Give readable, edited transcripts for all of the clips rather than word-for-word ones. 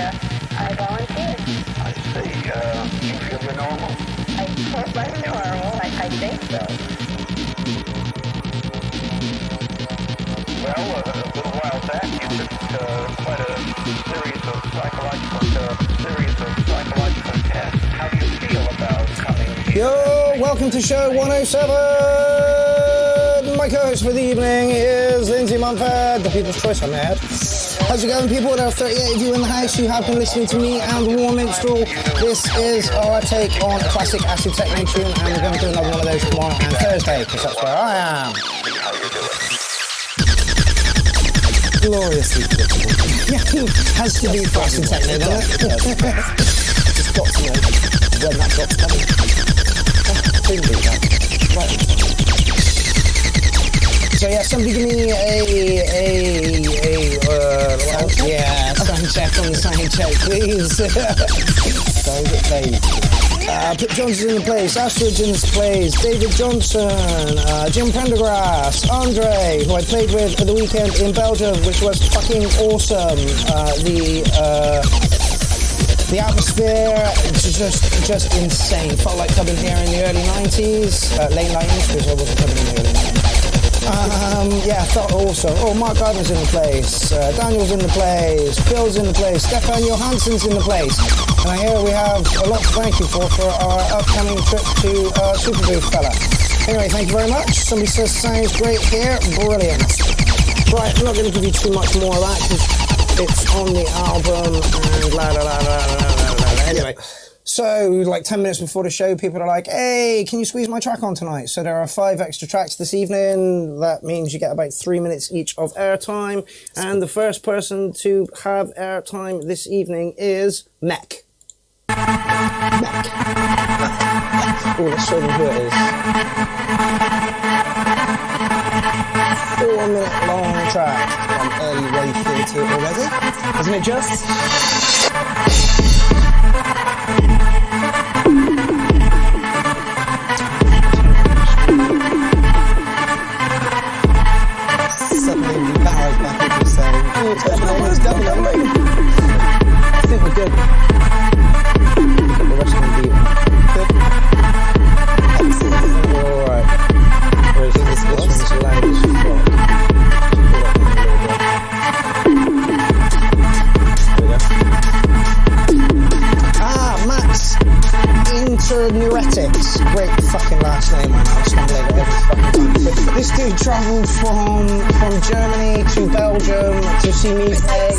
Yes, I volunteer. I see. You feel you're normal? I hope I'm normal. I think so. Well, a little while back, you took quite a series of psychological tests. How do you feel about coming here? Yo, welcome to show 107. My co-host for the evening is Lindsay Mumford, the People's Choice on that. How's it going, people? There are 38 of you in the house. You have been listening to me and War Minstrel. This is our take on a classic acid techno tune, and we're going to do another one of those tomorrow and Thursday, because that's where I am. Gloriously predictable. Yeah, has to be for acid techno, doesn't it? Just got to know when that drop's coming. Couldn't beat that. Right. So yeah, somebody give me sound check on the sound check, please. Sorry, get paid. Pip Johnson's in the place, Astrid's in this place, David Johnson, Jim Prendergrass, Andre, who I played with at the weekend in Belgium, which was fucking awesome. The atmosphere just insane. Felt like coming here in the early 90s, late 90s, because I wasn't coming in the early 90s. Yeah, felt awesome. Oh, Mark Gardner's in the place, Daniel's in the place, Phil's in the place, Stefan Johansson's in the place. And I hear we have a lot to thank you for our upcoming trip to Superbooth fella. Anyway, thank you very much. Somebody says sounds great here. Brilliant. Right, I'm not going to give you too much more of that because it's on the album and la la la la la la. Anyway. So, like 10 minutes before the show, people are like, hey, can you squeeze my track on tonight? So there are 5 extra tracks this evening. That means you get about 3 minutes each of airtime. And the first person to have airtime this evening is Mech. Mech. Oh, let's show them who it is. 4-minute long track. I'm early way into it already. Isn't it just? Suddenly embarrassed by people saying, oh, it's double. I think we're good. The rest of them beat. Good. Excellent. Alright. Whereas this one's loud as fuck. Max Internuretics. Great fucking last name, man. I stumble over every fucking time. This dude travelled from Germany to Belgium to see me play.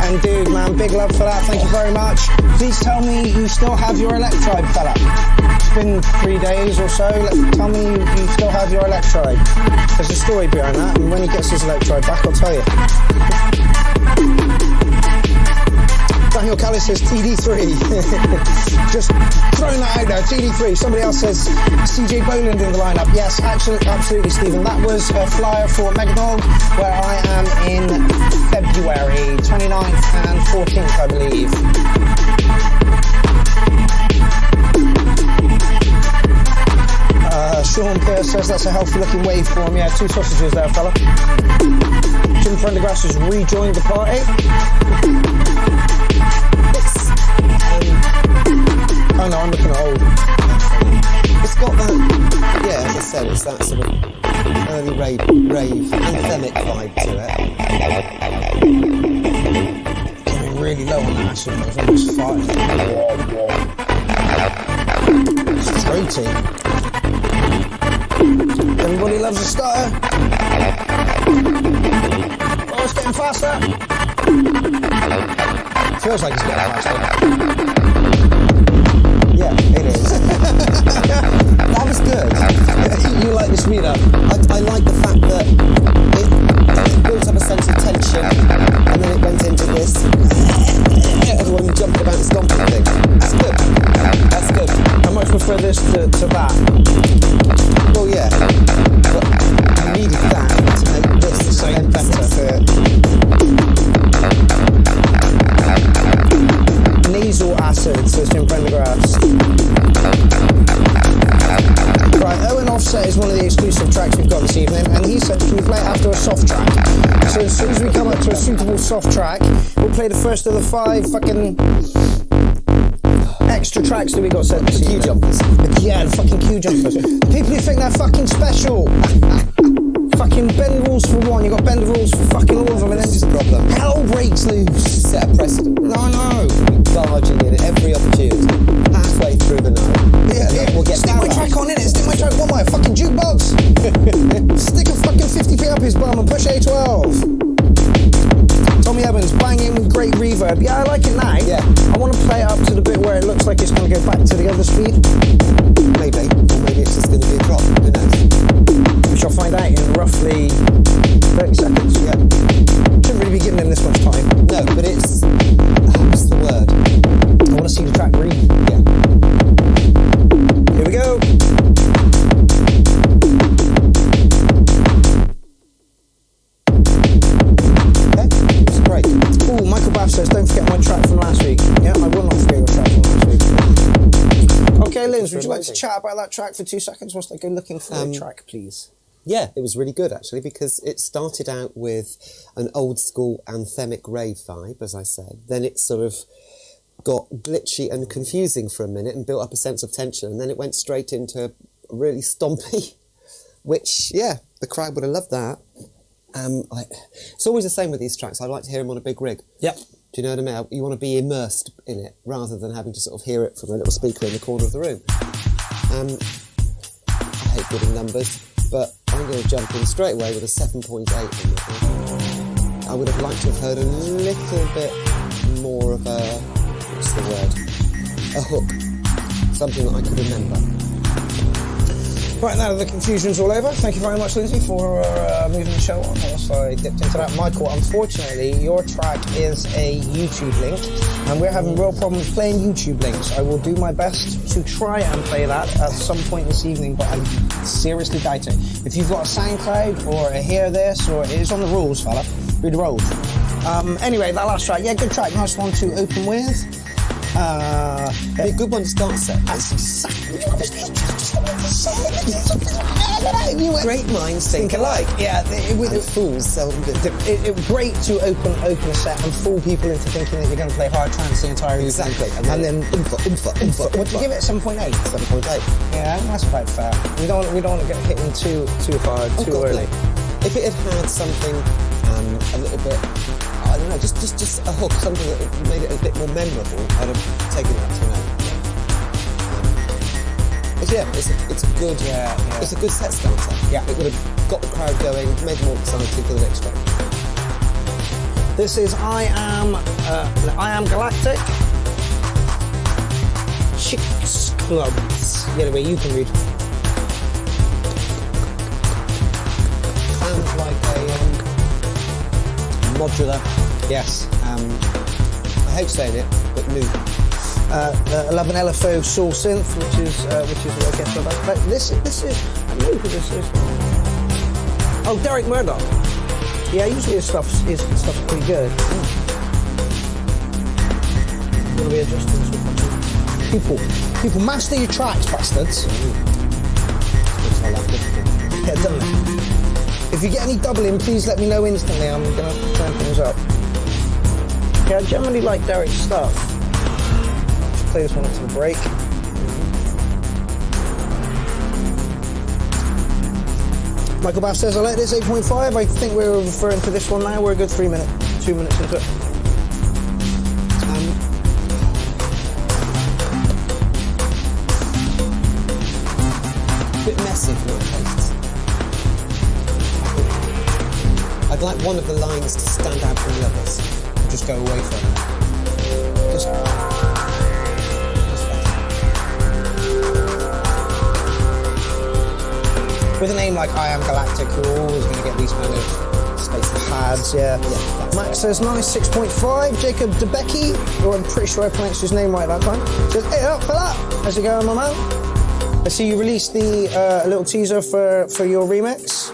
And dude, man, big love for that. Thank you very much. Please tell me you still have your electrode, fella. It's been 3 days or so. Tell me you still have your electrode. There's a story behind that, and when he gets his electrode back, I'll tell you. Daniel Callis says TD3. Just throwing that out there, TD3. Somebody else says CJ Boland in the lineup. Yes, actually, absolutely, Stephen. That was a flyer for Megadog, where I am in February 29th and 14th, I believe. Sean Pierce says that's a healthy looking waveform. Yeah, 2 sausages there, fella. Jim Prendergrass has rejoined the party. Oh no, I'm looking at old. It's got that, yeah, as I said, it's that sort of early rave anthemic vibe to it. Getting really low on that acid, I was almost fired. It's throaty. Everybody loves a starter. Oh, it's getting faster. Feels like it's getting faster. Yeah, it is. That was good. You like the speed up. I like the fact that it built up a sense of tension and then it went into this everyone jumped about and stomping thing. That's good. That's good. I much prefer this to that. Well, yeah. But I needed that to make this sound better. Nasal acid, says Jim Prendergrass. Right, Owen Offset is one of the exclusive tracks we've got this evening, and he said, can we play it after a soft track? So as soon as we come up to a suitable soft track, we'll play the first of the 5 fucking extra tracks that we got sent this Queue evening. jumpers. Yeah, the fucking queue jumpers. People who think they're fucking special. Fucking bend the rules for one, you got to bend the rules for fucking all of them, and then This is the problem. hell breaks loose. Set a precedent. No. Barging in at every opportunity. Halfway through the night. Yeah. We'll get Stick my track on, innit? Stick my track on my fucking jukebox. Stick a fucking 50p up his bum and push A12. Tommy Evans, banging with great reverb. Yeah, I like it now. Yeah. I want to play it up to the bit where it looks like it's going to go back to the other speed. Maybe. Or maybe it's just going to be a drop. Who knows? We shall find out in roughly 30 seconds. Yeah. Shouldn't really be giving him this much time. No, but it's... what's the word? I want to see the track read. Yeah. Here we go. Okay. It's great. Ooh, Michael Baff says, don't forget my track from last week. Yeah, I will not forget your track from last week. Okay, Linz, would you like to chat about that track for 2 seconds whilst I go looking for the track, please? Yeah, it was really good actually because it started out with an old school anthemic rave vibe, as I said. Then it sort of got glitchy and confusing for a minute and built up a sense of tension, and then it went straight into really stompy, which, yeah, the crowd would have loved that. It's always the same with these tracks. I like to hear them on a big rig. Yep. Do you know what I mean? You want to be immersed in it rather than having to sort of hear it from a little speaker in the corner of the room. I hate giving numbers, but I'm going to jump in straight away with a 7.8 on that one. I would have liked to have heard a little bit more of a, what's the word? A hook. Something that I could remember. Right, now that the confusion's all over, thank you very much, Lindsay, for moving the show on whilst I dipped into that. Michael, unfortunately, your track is a YouTube link, and we're having real problems playing YouTube links. I will do my best to try and play that at some point this evening, but I seriously doubt it. If you've got a SoundCloud or a Hear This, or it is on the rules, fella, read the rules. Anyway, that last track, yeah, good track, nice one to open with. Be a good one to start set. That's exactly Great minds think alike. Yeah, And fools seldom do. Great to open a set and fool people into thinking that you're going to play hard trance the entire evening. Exactly. And then what do you give it? 7.8. 7.8. Yeah, that's about fair. We don't want to get hit in too hard, too God, early. no. If it had had something a little bit, I don't know, just a hook, something that made it a bit more memorable, I'd have taken it up to an 8. But yeah, it's a good it's a good set starter. Yeah. It would have got the crowd going, made them more excited for the next track. This is I Am Galactic. Chicks Clubs. Get away, you can read. Sounds like a modular. Yes. I hate saying it, but new. 11 LFO Soul Synth, which is what I guess about. But this is I don't know who this is. Oh, Derek Murdoch. Yeah, usually his stuff's pretty good. Gonna be adjusting. People master your tracks, bastards. Yeah, done. If you get any doubling, please let me know instantly. I'm gonna turn things up. Yeah, I generally like Derek's stuff. Play this one up to the break. Michael Bass says, I like this 8.5. I think we're referring to this one now. We're a good 2 minutes into it. A bit messy for my tastes. I'd like one of the lines to stand out from the others. Just go away from it. Just With a name like I Am Galactic, you're always going to get these kind of space pads, yeah. Max says, nice, 6.5. Jacob DeBecke, or I'm pretty sure I pronounced his name right that time, says, hey up for that. How's it going, my man? I see you released the little teaser for your remix.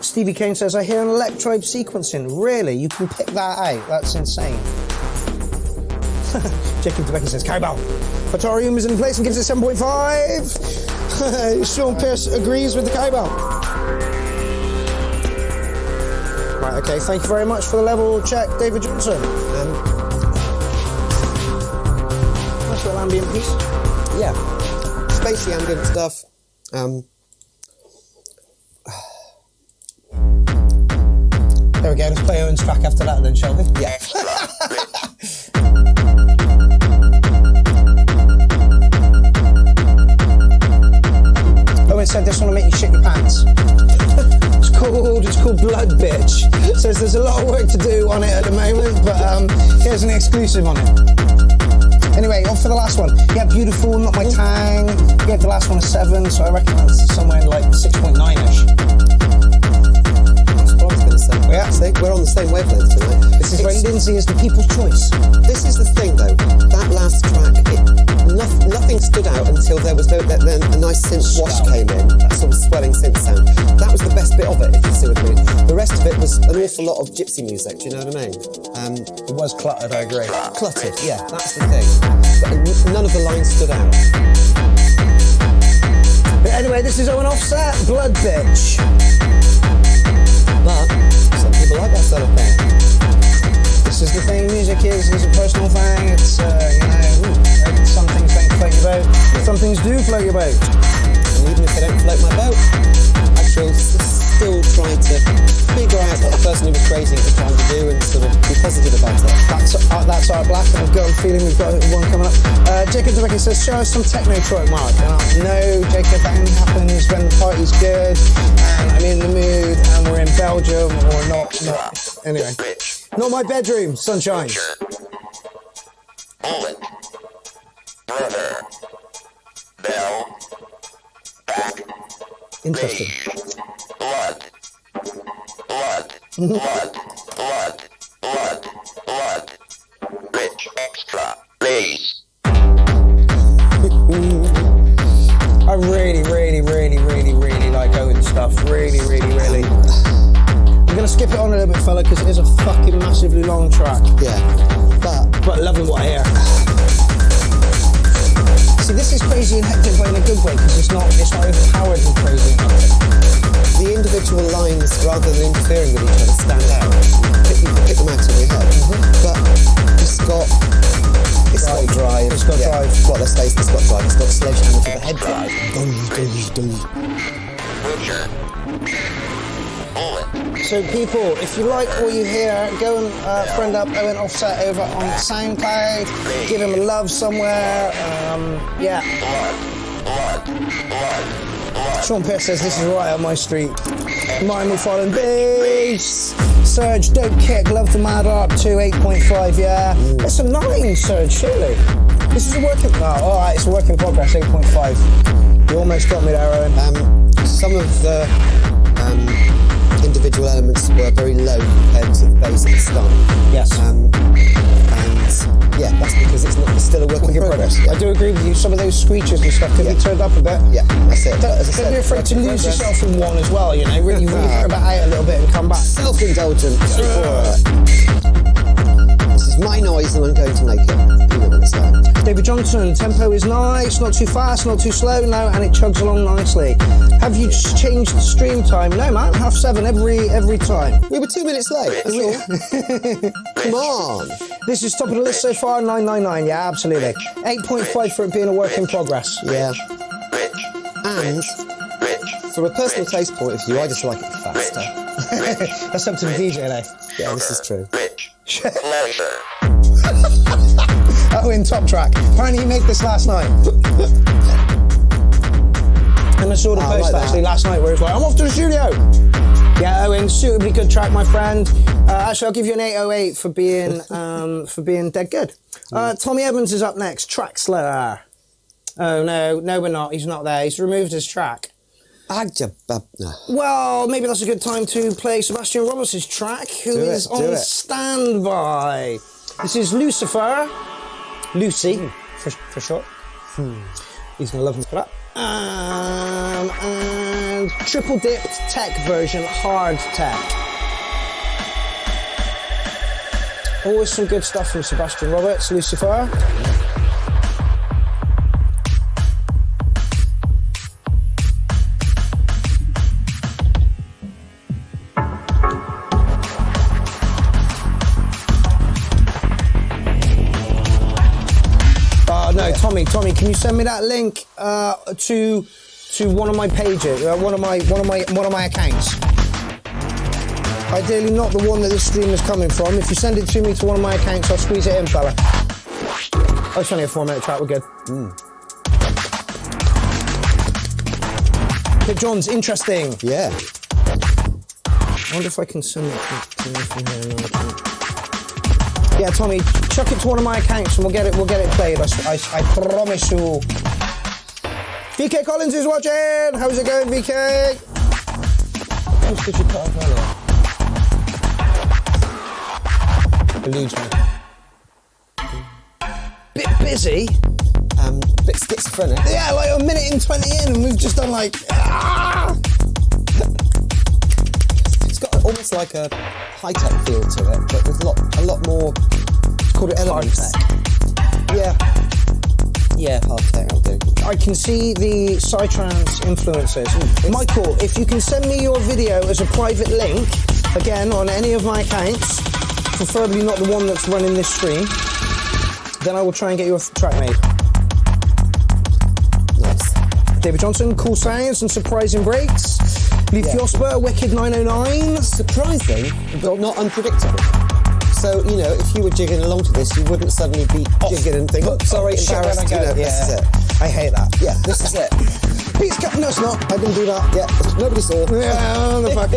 Stevie Kane says, I hear an electrode sequencing. Really? You can pick that out? That's insane. Jacob DeBecke says, cowbell. Patorium is in place and gives it 7.5. Sean Pierce agrees with the cowbell. Right, okay, thank you very much for the level check, David Johnson. Nice little ambient piece. Yeah, spacey ambient stuff. There we go, let's play Owen's track after that then, shall we? Yeah. Owen said this one will make you shit your pants. It's called Blood Bitch. Says there's a lot of work to do on it at the moment, but here's an exclusive on it. Anyway, on for the last one. Yeah, Beautiful, Not My Tang. Gave the last one a 7, so I reckon that's somewhere like 6.9ish. Yeah, see, we're on the same wavelength tonight. This is very Lindsay is the people's choice. This is the thing, though. That last track, nothing stood out until there was then a nice synth wash came in, that sort of swelling synth sound. That was the best bit of it, if you see what I mean. The rest of it was an awful lot of gypsy music. Do you know what I mean? It was cluttered, I agree. Cluttered, yeah, that's the thing. But none of the lines stood out. But anyway, this is Owen Offset, Blood Bitch. But some people like that sort of thing. This is the thing, music is a personal thing. It's, some things don't float your boat, some things do float your boat. And even if they don't float my boat, I shall still try to figure out what the person who was crazy was trying to do and sort of be positive about it. That's our black, and I've got a feeling we've got one coming up. Jacob the Vicar says, show us some techno trope, Mark. And no, Jacob, that only happens when the party's good and I'm in the mood and we're in Belgium or not. Anyway, not my bedroom, sunshine. Bullet. Brother. Bell. Back. Interesting. Blood. Blood. Blood. Blood. Blood. Blood. Rich. Extra. Please. I really like Owen's stuff. Really. I'm going to skip it on a little bit, fella, because it is a fucking massively long track. Yeah, But loving what I hear. See, this is crazy and hectic, but in a good way, because it's not overpowered and crazy and hectic. the individual lines, rather than interfering with each other, stand out. You can pick them out of your head. But it's got drive. It's got drive. Well, let's face it, it's got drive. It's got sledgehammer to the head drive. So people, if you like what you hear, go and friend up Owen Offset over on SoundCloud. Give him a love somewhere. Yeah. Sean Pierce says this is right up my street. Martin McFarlane bass. Surge, Dope Kick, love the Mad Art 2, 8.5, yeah. It's a 9, Surge, surely. This is a work in... Oh, alright, it's a work in progress, 8.5. You almost got me there, Owen. Some of the individual elements were very low compared to the bass at the start. Yes. And yeah, that's because it's still a work in progress. Yeah. I do agree with you. Some of those screeches and stuff could be turned up a bit. Yeah, that's it. Don't be afraid to lose yourself in one as well, you know. Really hear about out a little bit and come back. Self-indulgent. This is my noise and I'm going to make it. You know what it's like. David Johnson, tempo is nice, not too fast, not too slow, no, and it chugs along nicely. Have you changed the stream time? No, man, 7:30 every time. We were 2 minutes late. That's all. Come on. This is top of the list so far, 999, yeah, absolutely. 8.5 for it being a work in progress. Yeah. And from a personal taste point of view, I just like it faster. That's up to the DJ, though. Yeah, this is true. Oh, in top track. Apparently you made this last night. And I saw the post actually last night where it's like, I'm off to the studio. Yeah, Owen, suitably good track, my friend. Actually, I'll give you an 808 for being dead good. Tommy Evans is up next. Traxler. Oh no, we're not. He's not there. He's removed his track. Well, maybe that's a good time to play Sebastian Roberts' track, who is on standby. This is Lucifer. Lucy, for short. He's going to love me for that. And triple dipped tech version, hard tech. Always some good stuff from Sebastian Roberts, Lucifer. No, Tommy, can you send me that link to one of my pages, one of my accounts? Ideally, not the one that this stream is coming from. If you send it to me to one of my accounts, I'll squeeze it in, fella. Oh, it's only a 4-minute track. We're good. Pip John's interesting. Yeah. I wonder if I can send it to you from here. No, I can't. Yeah, Tommy, chuck it to one of my accounts and we'll get it played. I promise you. VK Collins is watching. How's it going, VK? What else did you put up earlier? Eludes me. Bit busy. Bit schizophrenic. Yeah, like a minute and 20 in, and we've just done like. It's got almost like a high-tech feel to it, but with a lot more. Called it elements. Yeah. Yeah, hard tech. I'll do. I can see the Psytrance influences. Michael, if you can send me your video as a private link, again on any of my accounts, preferably not the one that's running this stream, then I will try and get you a track made. Nice. David Johnson, cool sounds and surprising breaks. Lee Fiosper, Wicked 909. Surprising, but not unpredictable. So, you know, if you were jigging along to this, you wouldn't suddenly be jigging and think, oh, sorry, embarrassed, you know, this is it. I hate that. Yeah, this is it. Pete's cut. No, it's not. I didn't do that. Yeah, nobody saw. Yeah, the fuck.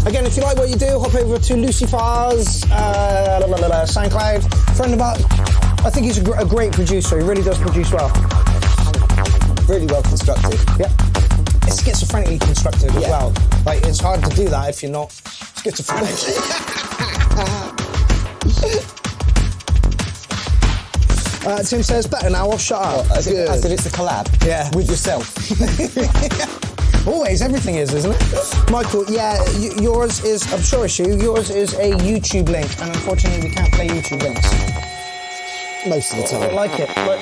Again, if you like what you do, hop over to Lucifer's SoundCloud. Friend about. I think he's a great producer. He really does produce well. Really well constructed. Yeah. It's schizophrenically constructed as well. Like, it's hard to do that if you're not schizophrenic. Tim says, better now, I'll shut up. As if it's a collab with yourself. Always, everything is, isn't it? Michael, yours is, I'm sure it's you, yours is a YouTube link, and unfortunately we can't play YouTube links. Most of the time. I don't like it. But,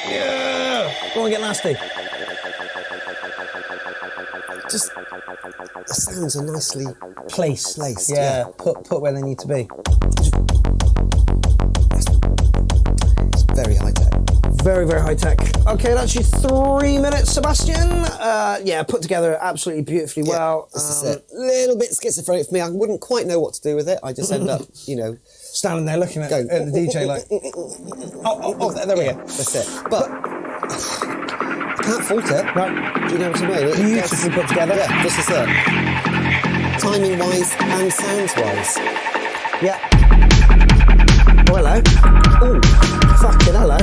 yeah, go on, get nasty. Just, the sounds are nicely placed. Yeah. Put where they need to be. It's very high tech. Very, very high tech. Okay, that's your 3 minutes, Sebastian. Put together absolutely beautifully well. This is it. A little bit schizophrenic for me. I wouldn't quite know what to do with it. I just end up, you know, standing there looking at the DJ like, there we go. That's it. But I can't fault it. No. Do you know what I mean? Beautifully put together. Yeah, this is it. Timing-wise and sounds-wise. Yeah. Oh, hello. Oh, fucking hello.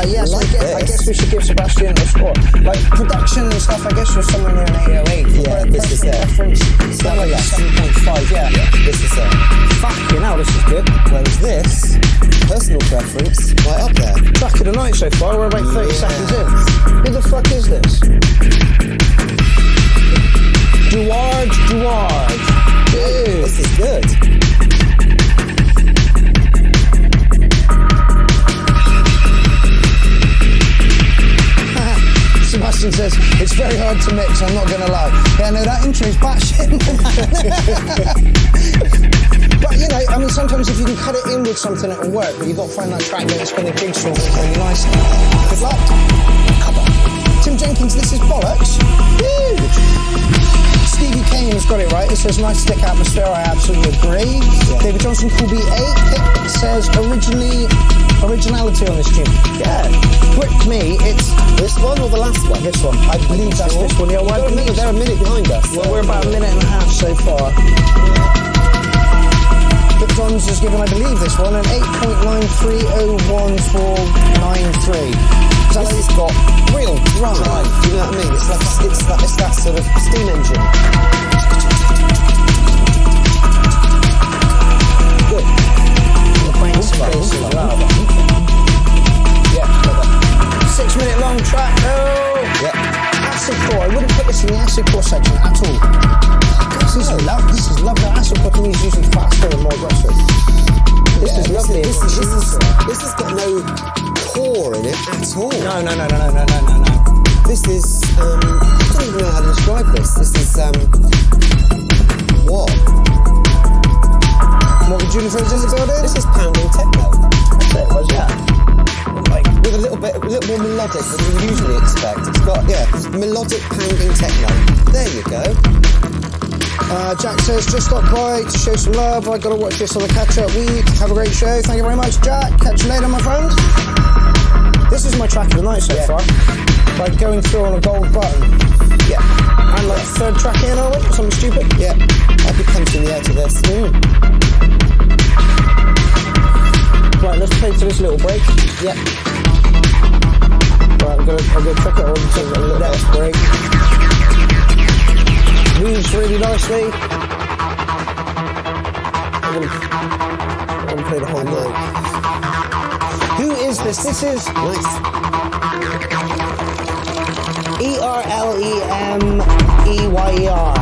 Yes, I guess we should give Sebastian a score. Like, production and stuff, I guess you're somewhere near an 808. Yeah, this is it. Reference, something like that, 7.5, yeah. This is it. Fucking hell, this is good. Whereas this, personal preference, right up there. Track of the night so far, we're about 30 seconds in. Who the fuck is this? Duard. Dude. This is good. Sebastian says, it's very hard to mix, I'm not going to lie. Yeah, no, that intro is batshit. But, you know, I mean, sometimes if you can cut it in with something, it'll work, but you've got to find that track that's going to jigsaw really nicely. Good luck. Tim Jenkins, this is bollocks. Huge. Stevie Kane's got it right. It says nice thick atmosphere. I absolutely agree. Yeah. David Johnson, cool beat 8. Pip says originality on this tune. Yeah. Brick me, it's this one or the last one? This one. I believe that's this one. Yeah, well, they're a minute behind us. Well, we're about a minute and a half so far. Pip Johns has given, I believe, this one an 8.93014393. So it's got real drive. Do you know what I mean? It's that sort of steam engine. Good. The bass as well. Yeah. 6 minute long track. Oh. Yeah. Acid core. I wouldn't put this in the acid core section at all. This is lovely. Acid core to me is usually faster and more aggressive. This is lovely. This has got no core in it at all. No. This is, I don't even know how to describe this. This is, what? What would Juniper's in the building? This is pounding techno. That's it, was, yeah. melodic than you usually expect. It's got, melodic pounding techno. There you go. Jack says, just stop by to show some love. I gotta watch this on the catch-up week. Have a great show. Thank you very much, Jack. Catch you later, my friend. This is my track of the night so far. Like going through on a gold button. Yeah. And like third track in, or something stupid. Yeah. I'd be punching the air to this. Right, let's play to this little break. Yep. Right, I'm gonna check it on to a little next break. Moves really nicely. I'm gonna play the whole night. Who is this? This is Nice. ERLEMEYER.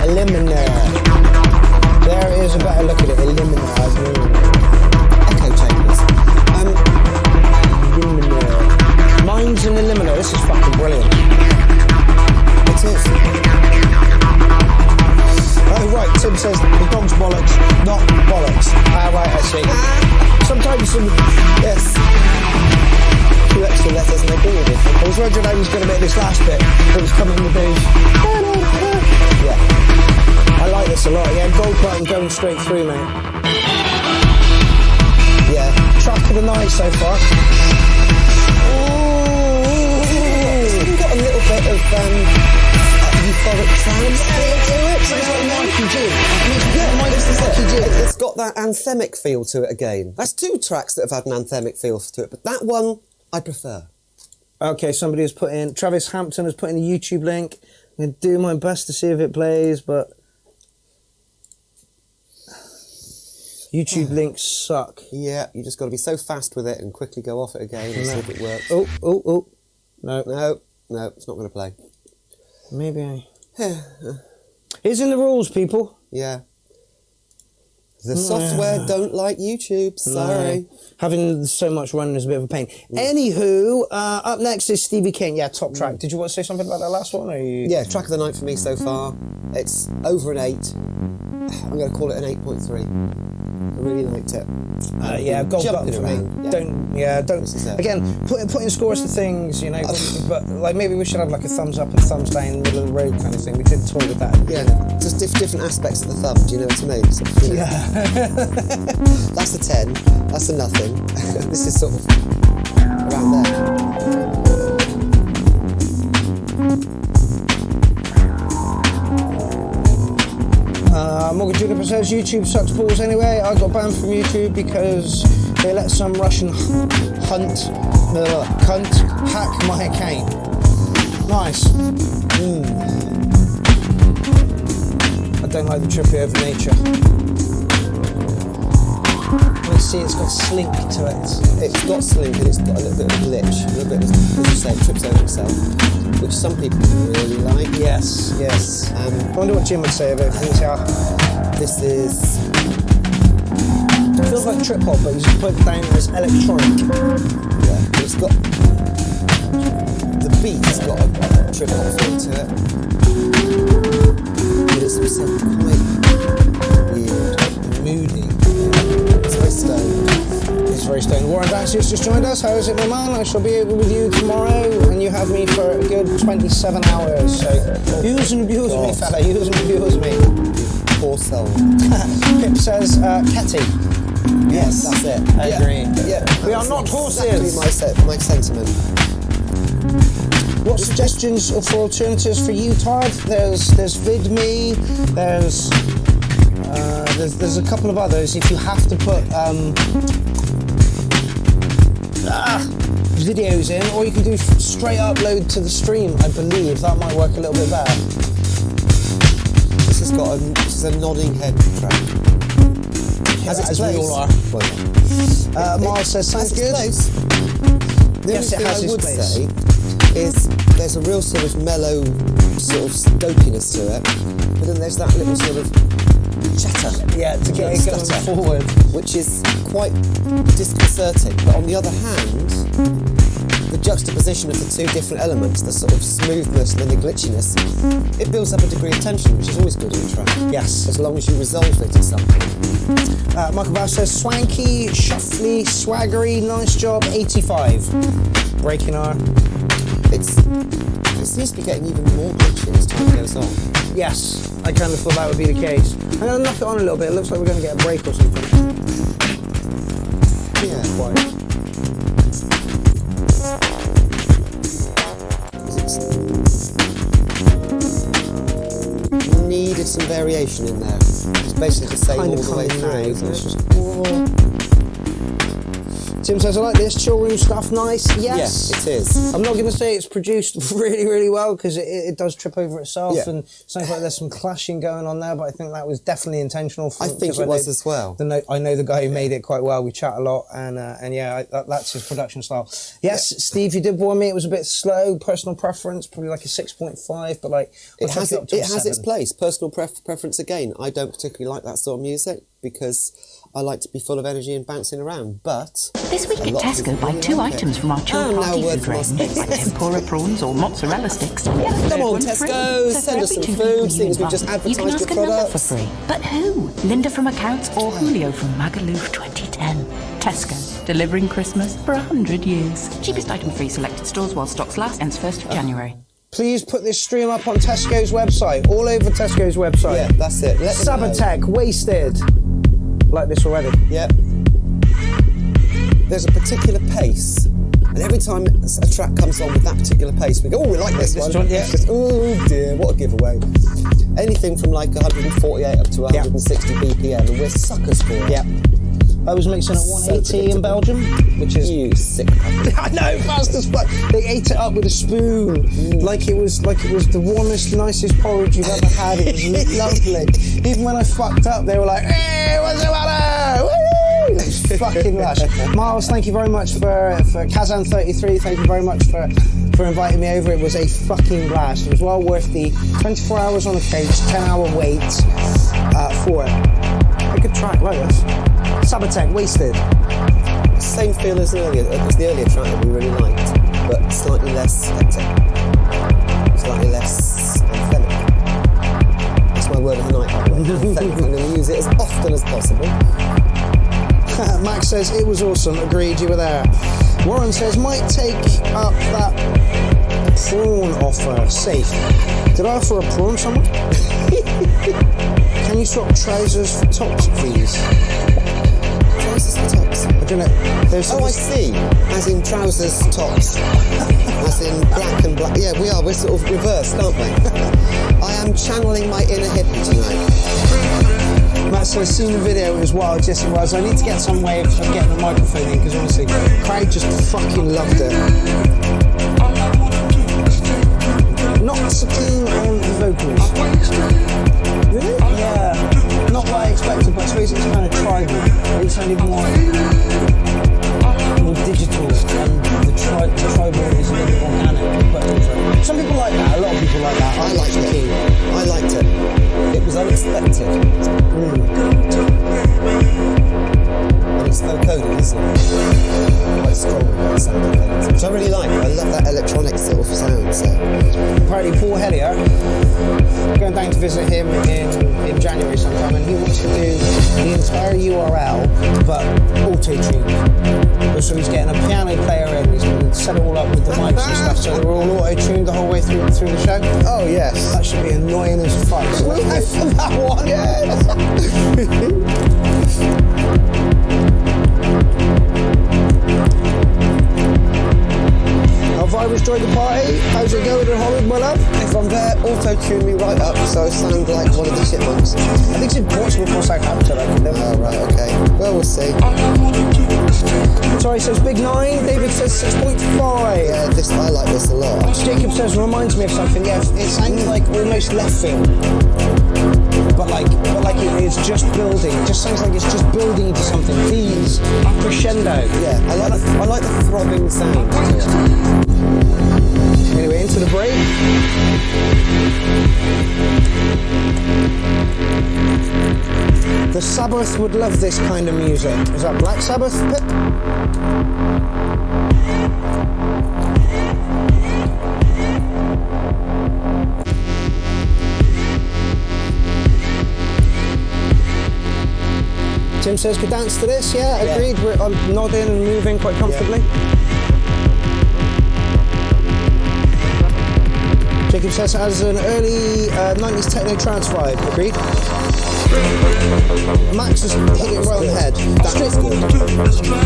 Eliminator. There is a better look at it. Eliminator. Echo chambers. Eliminator. Mine's an eliminator. This is fucking brilliant. It is. Oh right, Tim says the dog's bollocks, not bollocks. Ah right, I see. Sometimes Yes. 2 extra letters and they do it. I was wondering how he was going to make this last bit, but it's coming in the booth. Yeah. I like this a lot. Yeah, gold button going straight through, mate. Yeah. Track of the night so far. It's even got a little bit of euphoric trance feel to it. It's like Mikey G. It's got that anthemic feel to it again. That's 2 tracks that have had an anthemic feel to it, but that one I prefer. Okay, somebody has put in, Travis Hampton has put in a YouTube link. I'm going to do my best to see if it plays, but YouTube links suck. Yeah, you just got to be so fast with it and quickly go off it again and see if it works. Oh. No. No, it's not going to play. Maybe I... It's in the rules, people. Yeah. The software don't like YouTube, sorry. No. Having so much running is a bit of a pain. Anywho, up next is Stevie King. Yeah, top track. Did you want to say something about that last one? Or you... Yeah, track of the night for me so far. It's over an 8. I'm going to call it an 8.3. I really liked it. Yeah, gold button Jumping for me. around, Don't. This is it. Again, putting scores to things, you know. but like maybe we should have like a thumbs up and thumbs down, middle of the road kind of thing. We did toy with that. Yeah, just different aspects of the thumb. Do you know what I mean? So, you know, that's a 10. That's a nothing. This is sort of around there. Morgan Juniper says YouTube sucks balls anyway. I got banned from YouTube because they let some Russian cunt hack my account. Nice. I don't like the trippy over nature. Let's see, it's got slink to it. It's got slink and it's got a little bit of glitch. A little bit of, as you say, it trips over itself, which some people really like. Yes. I wonder what Jim would say about it. This is... It feels like trip hop, but he's put it down as electronic. Yeah, but it's got... The beat's got a trip hop feel to it. But it's also quite weird, moody. It's very stoned. It's very stoned. Warren Dancy's just joined us. How is it, my man? I shall be with you tomorrow, and you have me for a good 27 hours. So use and abuse me, fella. Use and abuse me. Poor soul. Pip says, Ketty. Yes, that's it. I agree. Yeah, We are not horses. Exactly my sentiment. What suggestions for alternatives for you, Todd? There's VidMe. There's a couple of others. If you have to put videos in, or you can do straight upload to the stream. I believe that might work a little bit better. This is a nodding head track. As we all are. Well, Miles says, sounds good. The Yes, it only has thing I its would place. say is there's a real sort of mellow sort of dopiness to it, but then there's that little sort of chatter. Yeah, to get it going Stutter. forward. Which is quite disconcerting. But on the other hand, the juxtaposition of the two different elements, the sort of smoothness and then the glitchiness, it builds up a degree of tension, which is always good in a track. Yes. As long as you resolve it in something. Michael Bass says, swanky, shuffly, swaggery, nice job, 85. Breaking our... It seems to be getting even more glitchy as time goes on. Yes, I kind of thought that would be the case. I'm going to knock it on a little bit. It looks like we're going to get a break or something. Yeah. Quite. Needed some variation in there. It's basically the same all the way through. It's just, Tim says, I like this chill room stuff, nice. Yes, it is. I'm not going to say it's produced really, really well because it does trip over itself Yeah. and sounds like there's some clashing going on there, but I think that was definitely intentional. I think it was as well. I know the guy who made it quite well. We chat a lot and yeah, that's his production style. Yes, Steve, you did warn me. It was a bit slow, personal preference, probably like a 6.5, but like... It has its place. Personal preference again. I don't particularly like that sort of music because I like to be full of energy and bouncing around, but... This week at Tesco, buy 2 items from our chill party food range, like tempura prawns or mozzarella sticks. Come on, Tesco, send us some food, things we've just advertised You can ask your a number for products. free. But who? Linda from Accounts or Julio from Magaluf 2010? Tesco, delivering Christmas for 100 years. Cheapest item free selected stores while stocks last, ends 1st of January. Please put this stream up on Tesco's website, all over Tesco's website. Yeah, that's it. Let them know. Sabatech, Wasted. Like this already. Yep. There's a particular pace, and every time a track comes on with that particular pace, we go, oh, we like this one. yeah. It's just, oh dear, what a giveaway. Anything from like 148 up to 160 BPM, and we're suckers for it. Yeah. I was mixing at 180 in Belgium, which is... You sick puppy. I know, fast as fuck. They ate it up with a spoon, like it was the warmest, nicest porridge you've ever had. It was lovely. Even when I fucked up, they were like, "Hey, what's the matter? Woo!" It was fucking lush. Miles, thank you very much for Kazan33. Thank you very much for inviting me over. It was a fucking blast. It was well worth the 24 hours on the couch, 10-hour wait for it. A good track like this. Sabatech, Wasted. Same feel as the earlier track that we really liked, but slightly less hectic, slightly less anthemic. That's my word of the night, by the way. Anthemic. I'm going to use it as often as possible. Max says, it was awesome. Agreed, you were there. Warren says, might take up that prawn offer. Safe. Did I offer a prawn somewhere? Can you swap trousers for tops, please? Trousers for tops? I don't know. There's I see. As in trousers, tops. As in black and black. Yeah, we are. We're sort of reversed, aren't we? I am channeling my inner hippie tonight. Matt says, seen the video, it was wild. Yes, it was. I need to get some way of getting the microphone in because honestly, the crowd just fucking loved it. Not so keen on the vocals. Really? Yeah. Not what I expected, but I suppose it's kind of tribal. It sounded more digital, and the tribal is a little bit organic. But some people like that. A lot of people like that. I liked it. I liked it. It was unexpected. And it's vocoded, isn't it? Quite strong sounding things, which I really like. I love that electronic sort of sound. So. Apparently Paul Hellier, going down to visit him in January sometime, and he wants to do the entire URL but auto-tuned. So he's getting a piano player in, he's going to set it all up with the mics and stuff, so they're all auto-tuned the whole way through the show. Oh yes. That should be annoying as fuck. So let's go for that one. Yes. Have I enjoyed the party? How's it going in Holland, my love? If I'm there, auto-tune me right up so I sound like one of the chipmunks. I think it's in Portsmouth or Southampton. Oh right, okay. Well, we'll see. Sorry, says Big 9. David says 6.5. Yeah, I like this a lot. Jacob says, reminds me of something. Yeah, it sounds like almost left field. But like it's just building. It just sounds like it's just building into something. Please, crescendo. Yeah, I like the throbbing sound. Anyway, into the break. The Sabbath would love this kind of music. Is that Black Sabbath, Pip? Tim says, could dance to this? Yeah, agreed. I'm nodding and moving quite comfortably. Jacob says it has an early 90s techno trance vibe. Agreed. Max has hit it right on the head.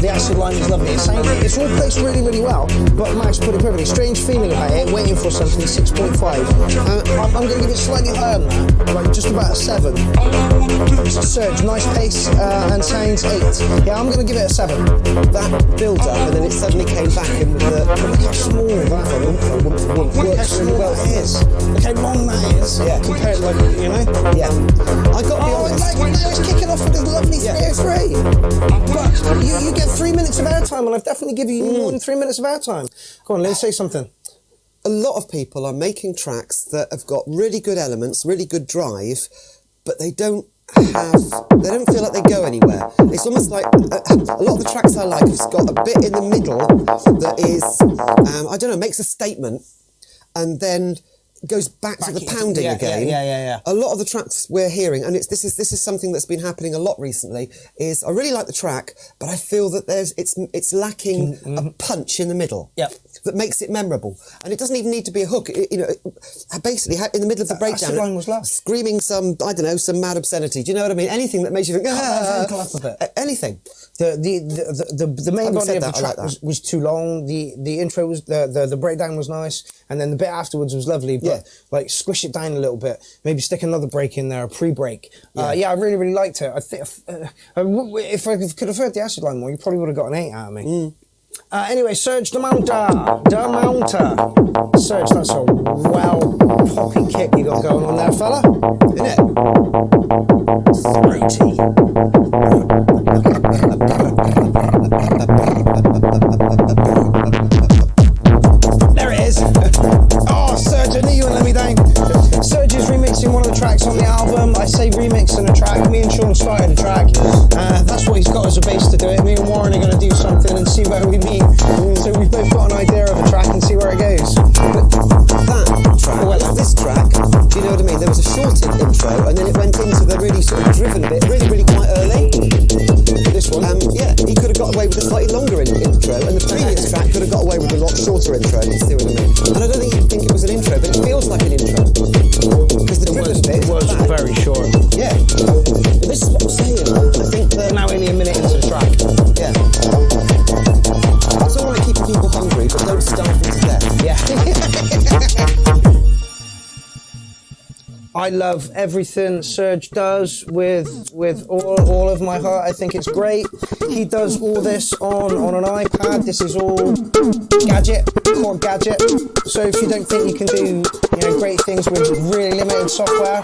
The acid line is lovely. It's all placed really, really well, but Max put it perfectly. Strange feeling about it, waiting for something, 6.5. I'm going to give it slightly higher than that, like just about a 7. Surge, nice pace, and sounds 8. Yeah, I'm going to give it a 7. That build up, and then it suddenly came back in with the... Look how small that works really well. It is. Look how long that is. Yeah. Compared, like, you know? Yeah. I got to be honest. Like it now, it's kicking off with a lovely 303. But you get 3 minutes of airtime, and I've definitely given you more than 3 minutes of airtime. Go on, let's say something. A lot of people are making tracks that have got really good elements, really good drive, but they don't feel like they go anywhere. It's almost like a lot of the tracks I like have got a bit in the middle that is, I don't know, makes a statement, and then goes back to the pounding again. Yeah. A lot of the tracks we're hearing, and this is something that's been happening a lot recently, is I really like the track, but I feel that it's lacking a punch in the middle. Yep. That makes it memorable, and it doesn't even need to be a hook. Basically, in the middle of the breakdown, line was last. screaming some mad obscenity. Do you know what I mean? Anything that makes you think, Up a bit. anything. The main body of the track was too long. The intro was the breakdown was nice, and then the bit afterwards was lovely. But like squish it down a little bit. Maybe stick another break in there, a pre-break. I really, really liked it. I think if I could have heard the acid line more, you probably would have got an 8 out of me. Anyway, Surge the Mounter. Surge, that's a well poppy kick you got going on there, fella. Isn't it? Throaty. There it is. Oh, Surge, I knew you wouldn't let me down. Surge is remixing one of the tracks on the album. I say remixing a track. Me and Sean started a track. That's what he's got as a base to do it. Me and Warren are going to do something and see where we meet. So we've both got an idea of a track and see where it goes. But that track, this track, do you know what I mean? There was a shortened intro, and then it went into the really sort of driven bit, really, really quite early. This one? He could have got away with a slightly longer intro, and the previous track could have got away with a lot shorter intro, you see what I mean? And I don't even think it was an intro, but it feels like an intro. Because the driven bit was very short. Yeah. This is what I'm saying. I think that... Now only a minute into the track. Yeah. It's all right keeping people hungry, but don't starve them to death. Yeah. I love everything Surge does with all of my heart. I think it's great. He does all this on an iPad. This is all quad gadget. So if you don't think you can do great things with really limited software,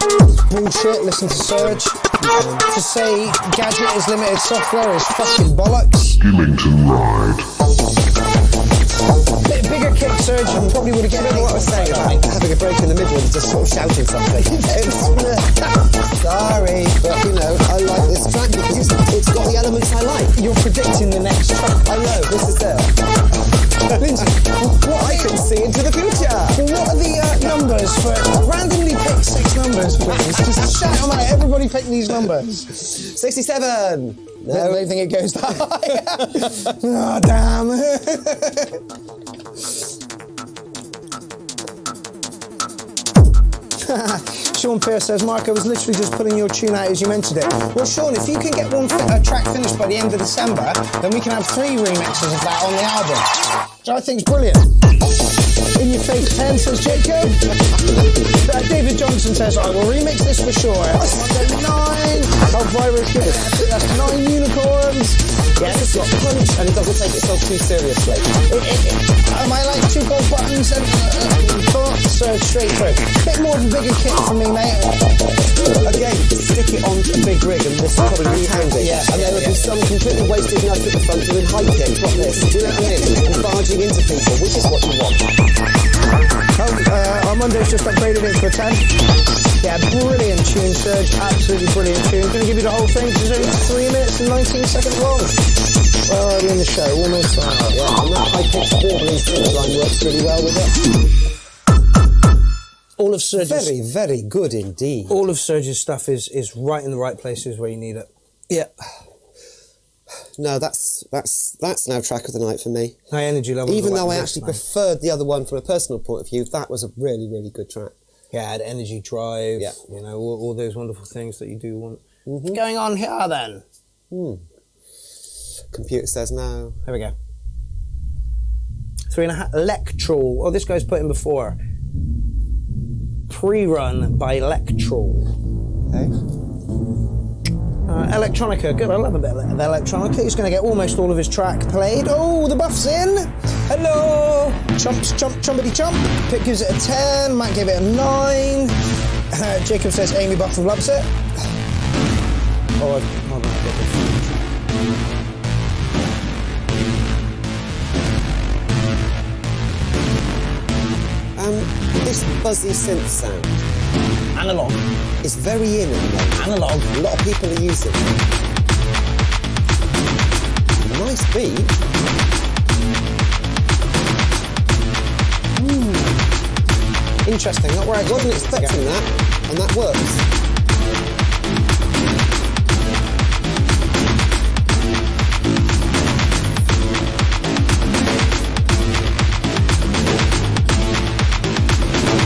bullshit. Listen to Surge. To say gadget is limited software is fucking bollocks. Skillington Ride. Bigger kick, Surge, and probably would have given me what I was saying. Having a break in the middle and just sort of shouting something. Sorry, but I like this track because it's got the elements I like. You're predicting the next track. I know, this is it. What I can see into the future. Well, what are the numbers for... Randomly pick 6 numbers, please. Just shout them out. Everybody pick these numbers. 67. No. I don't think it goes that high. Oh, damn. Sean Pierce says, Mark, I was literally just putting your tune out as you mentioned it. Well, Sean, if you can get one track finished by the end of December, then we can have 3 remixes of that on the album. Which I think is brilliant. In your face 10, says Jacob. David Johnson says, I will remix this for sure. 9. Oh, Virus, give it. That's 9 unicorns. Yes, it's got punch and it doesn't take itself too seriously. Am I like 2 gold buttons and Surge straight through? Bit more of a bigger kick for me, mate. Again, stick it on a big rig and this is probably be pounding. Yeah, and there would be some completely wasted nuts at the front doing high kicks like this. Do you know what I mean? And barging into people, which is what you want. I'm Armando's just upgraded it to a 10. Yeah, brilliant tune, Serge. Absolutely brilliant tune. Going to give you the whole thing because it's only 3 minutes and 19 seconds long. Where are we in the show? Almost there. Yeah, and that high-pitched warbling synth line works really well with it. All of Serge's... Very, very good indeed. All of Serge's stuff is right in the right places where you need it. Yeah. No, that's now track of the night for me. High energy level. Even though I actually preferred the other one from a personal point of view, that was a really, really good track. Yeah, it had energy, drive, yeah. You know, all those wonderful things that you do want. What's going on here then? Computer says no. There we go. 3.5. Electral. Oh, this guy's put in before. Pre-run by Electral. Okay. Electronica, good. I love a bit of electronica. He's going to get almost all of his track played. Oh, the buff's in. Hello. Chumpity chump. Pip gives it a 10. Matt gave it a 9. Jacob says Amy Buff loves it. Oh, hold on, I get this buzzy synth sound. Analog. It's very in at the moment. Analog. A lot of people are using it. Nice beat. Interesting. Not where I wasn't expecting that, and that works.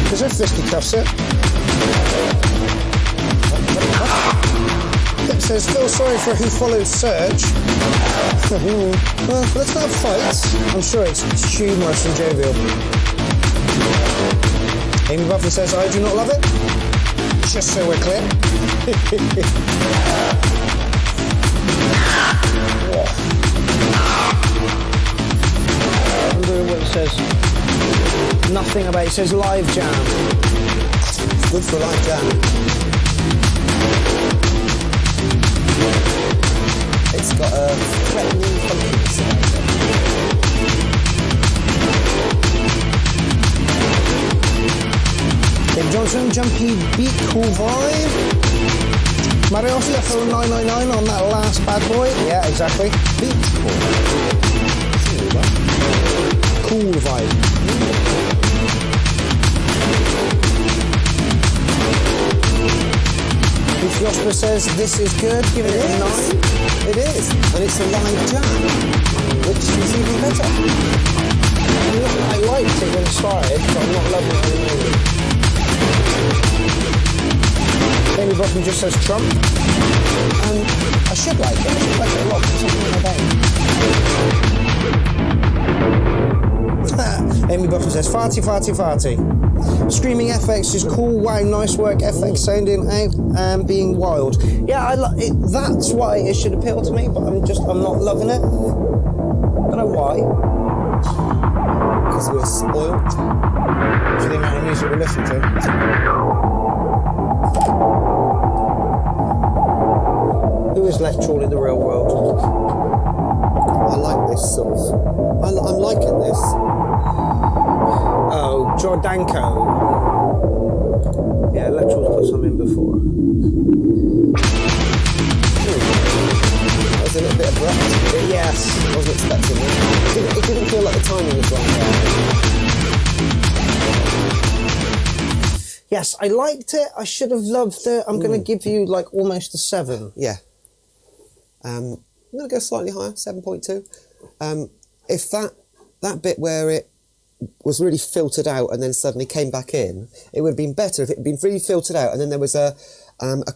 There's a fisticuffs it. It says, feel sorry for who followed Serge. Well, let's not fight. I'm sure it's humorous and jovial. Amy Buffy says, I do not love it. Just so we're clear. I'm doing what it says. Nothing about it. It says live jam. Good for live jam. It's got a threatening funky sound. Dave Johnson, jumpy beat, cool vibe. Mariotti, I throw 999 on that last bad boy. Yeah, exactly. Beat. Cool vibe. Josper says this is good, give it a 9. It is, and it's a live jam, which is even better. I liked it when it started, but I'm not loving it at the moment. Amy Buffin just says Trump. I should like it. I should like it a lot. Something about it. Amy Buffin says farty, farty, farty. Screaming FX is cool. Wow, nice work. FX sounding out and being wild. Yeah, that's why it should appeal to me, but I'm not loving it. I don't know why. Because we're spoiled. For the amount of music we listen to. Who is Electral in the real world? I like this sort of. I'm liking this. Oh, Jordanko. Yeah, Electral's put some in before. That was a little bit abrupt. Yes. I wasn't expecting it. It didn't feel like the timing was right there. Yes, I liked it. I should have loved it. I'm going to give you like almost a 7. Yeah. I'm going to go slightly higher, 7.2. If that bit where it was really filtered out and then suddenly came back in, it would have been better if it had been really filtered out and then there was a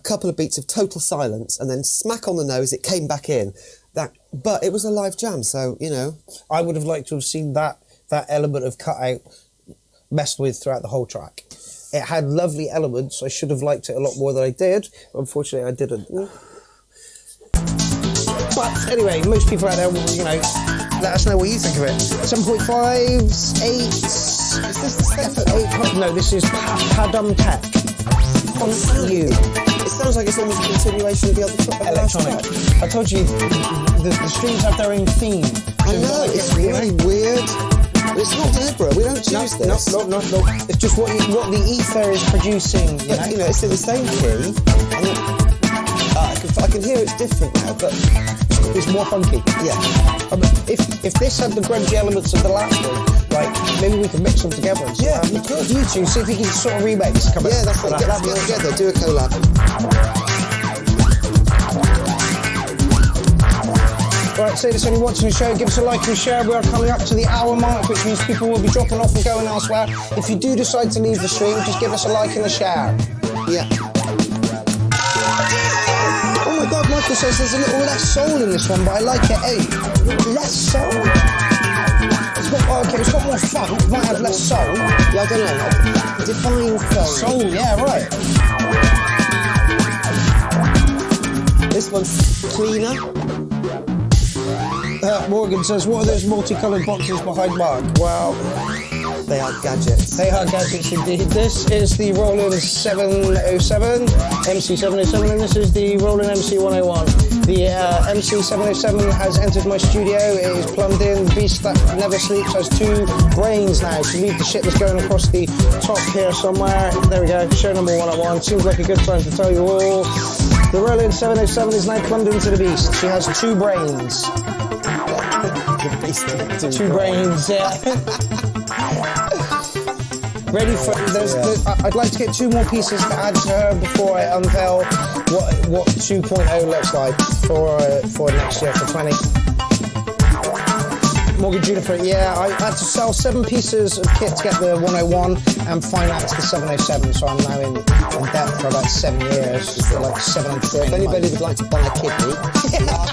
couple of beats of total silence and then smack on the nose, it came back in. But it was a live jam, so, you know. I would have liked to have seen that element of cutout messed with throughout the whole track. It had lovely elements. I should have liked it a lot more than I did. Unfortunately, I didn't. But anyway, most people out there, you know, let us know what you think of it. 7.5s, 8s. Is this the step at 8? No, this is Padum Tech. You. It sounds like it's almost a continuation of the other track. Electronic. I told you, the streams have their own theme. I know, it's really weird. it's not deliberate. We don't choose this. No. It's just what the ether is producing. You know, it's in the same key. I can hear it's different now, but it's more funky. Yeah. If this had the grungy elements of the last one, like maybe we could mix them together. And Yeah, we could. You two, see if you can sort of remix. Yeah, that's right. Get together, do a collab. Right, say this only once in the show. Give us a like and share. We are coming up to the hour mark, which means people will be dropping off and going elsewhere. If you do decide to leave the stream, just give us a like and a share. Yeah. Oh my God, Michael says there's a little less soul in this one, but I like it 8. Less soul? It's got more funk. Might have less soul. Yeah, I don't know. Define soul. Soul, yeah, right. This one's cleaner. Morgan says, what are those multicoloured boxes behind Mark? Well, they are gadgets. They are gadgets indeed. This is the Roland 707, MC707, and this is the Roland MC101. The MC707 has entered my studio. It is plumbed in. The beast that never sleeps has 2 brains now. So leave the shit that's going across the top here somewhere. There we go. Show number 101. Seems like a good time to tell you all. The Roland 707 is now plumbed into the beast. She has 2 brains. 2 brains, yeah. Ready for I'd like to get 2 more pieces to add to her before I unveil what 2.0 looks like for next year, for 20. Morgan Juniper, yeah, I had to sell 7 pieces of kit to get the 101 and finance the 707, so I'm now in debt for about 7 years, for like 700 quid. If anybody would like to buy a kidney,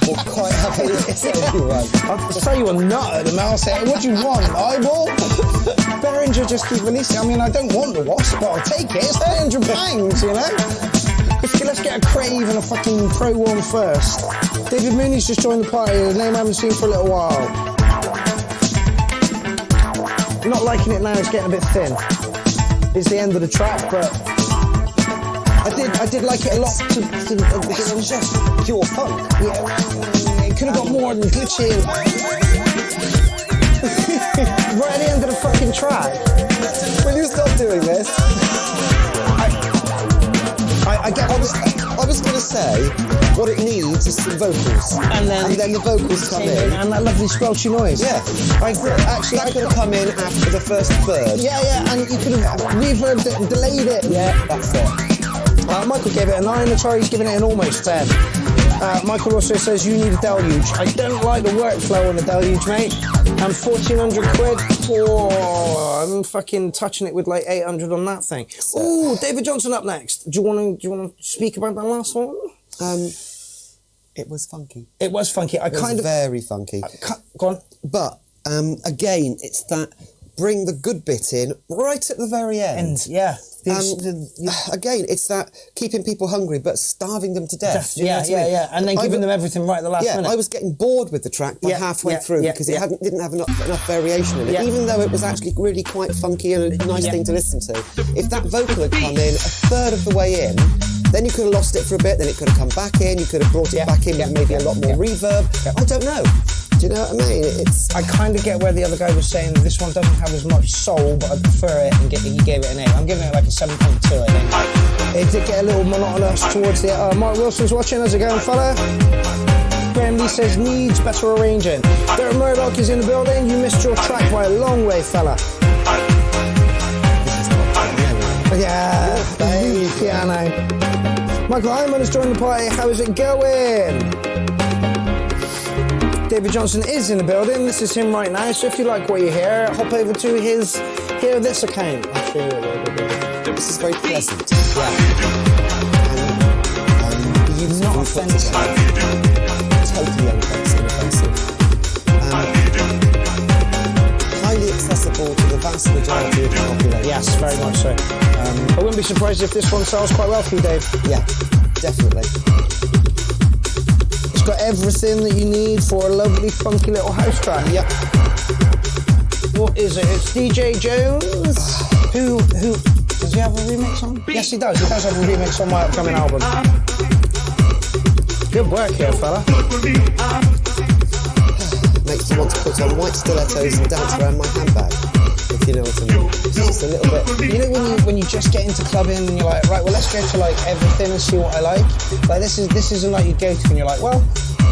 we'll quite happily sell you one. I'll tell you a nut at the mouth saying, what do you want, an eyeball? Behringer just keep releasing. I mean, I don't want the wasp, but I'll take it. It's £300, you know? Let's get a Crave and a fucking Pro one first. David Mooney's just joined the party, a name I haven't seen for a little while. Not liking it now, it's getting a bit thin. It's the end of the track, but I did like it a lot to It's just pure funk. yeah, it could have got more than glitchy and right at the end of the fucking track. Will you stop doing this? I was going to say what it needs is some vocals, and then the vocals come in, and that lovely squelchy noise. Yeah, actually, that could have come in after the first third. Yeah, and you could have reverbed it and delayed it. Yeah, that's it. Michael gave it a 9. Atari's giving it an almost 10. Michael also says you need a deluge. I don't like the workflow on the deluge, mate. And 1,400 quid. Oh, I'm fucking touching it with like 800 on that thing. Ooh, David Johnson up next. Do you want to speak about that last one? It was funky. It was funky. It was very funky. Go on. But again, it's that bring the good bit in right at the very end. Yeah. Again, it's that keeping people hungry but starving them to death. Yeah. And then giving them everything right at the last minute. I was getting bored with the track by halfway through because it didn't have enough variation in it, even though it was actually really quite funky and a nice thing to listen to. If that vocal had come in a third of the way in, then you could have lost it for a bit, then it could have come back in, you could have brought it back in with maybe a lot more reverb. I don't know. Do you know what I mean? I kind of get where the other guy was saying that this one doesn't have as much soul, but I prefer it, and he gave it an 8. I'm giving it like a 7.2, I think. It did get a little monotonous towards the... Mark Wilson's watching. How's it going, fella? Graham Lee says, needs better arranging. Derek Murdoch is in the building. You missed your track by a long way, fella. Yeah, piano. Michael Hyman has joined the party. How is it going? David Johnson is in the building. This is him right now. So if you like what you hear, hop over to his Hear This account. I'll show you a little bit. This is very pleasant. Yeah. Not offensive. Totally inoffensive. Highly accessible to the vast majority of the population. Yes, very much so. I wouldn't be surprised if this one sells quite well for you, Dave. Yeah, definitely. It's got everything that you need for a lovely, funky little house track. Yep. What is it? It's DJ Jones. Who does he have a remix on? Yes, he does. He does have a remix on my upcoming album. Good work here, fella. makes me want to put on white stilettos and dance around my handbag, if you know what I mean. It's just a little bit... You know when you just get into clubbing and you're like, right, well, let's go to like everything and see what I like. Like this is a night you go to and you're like, well,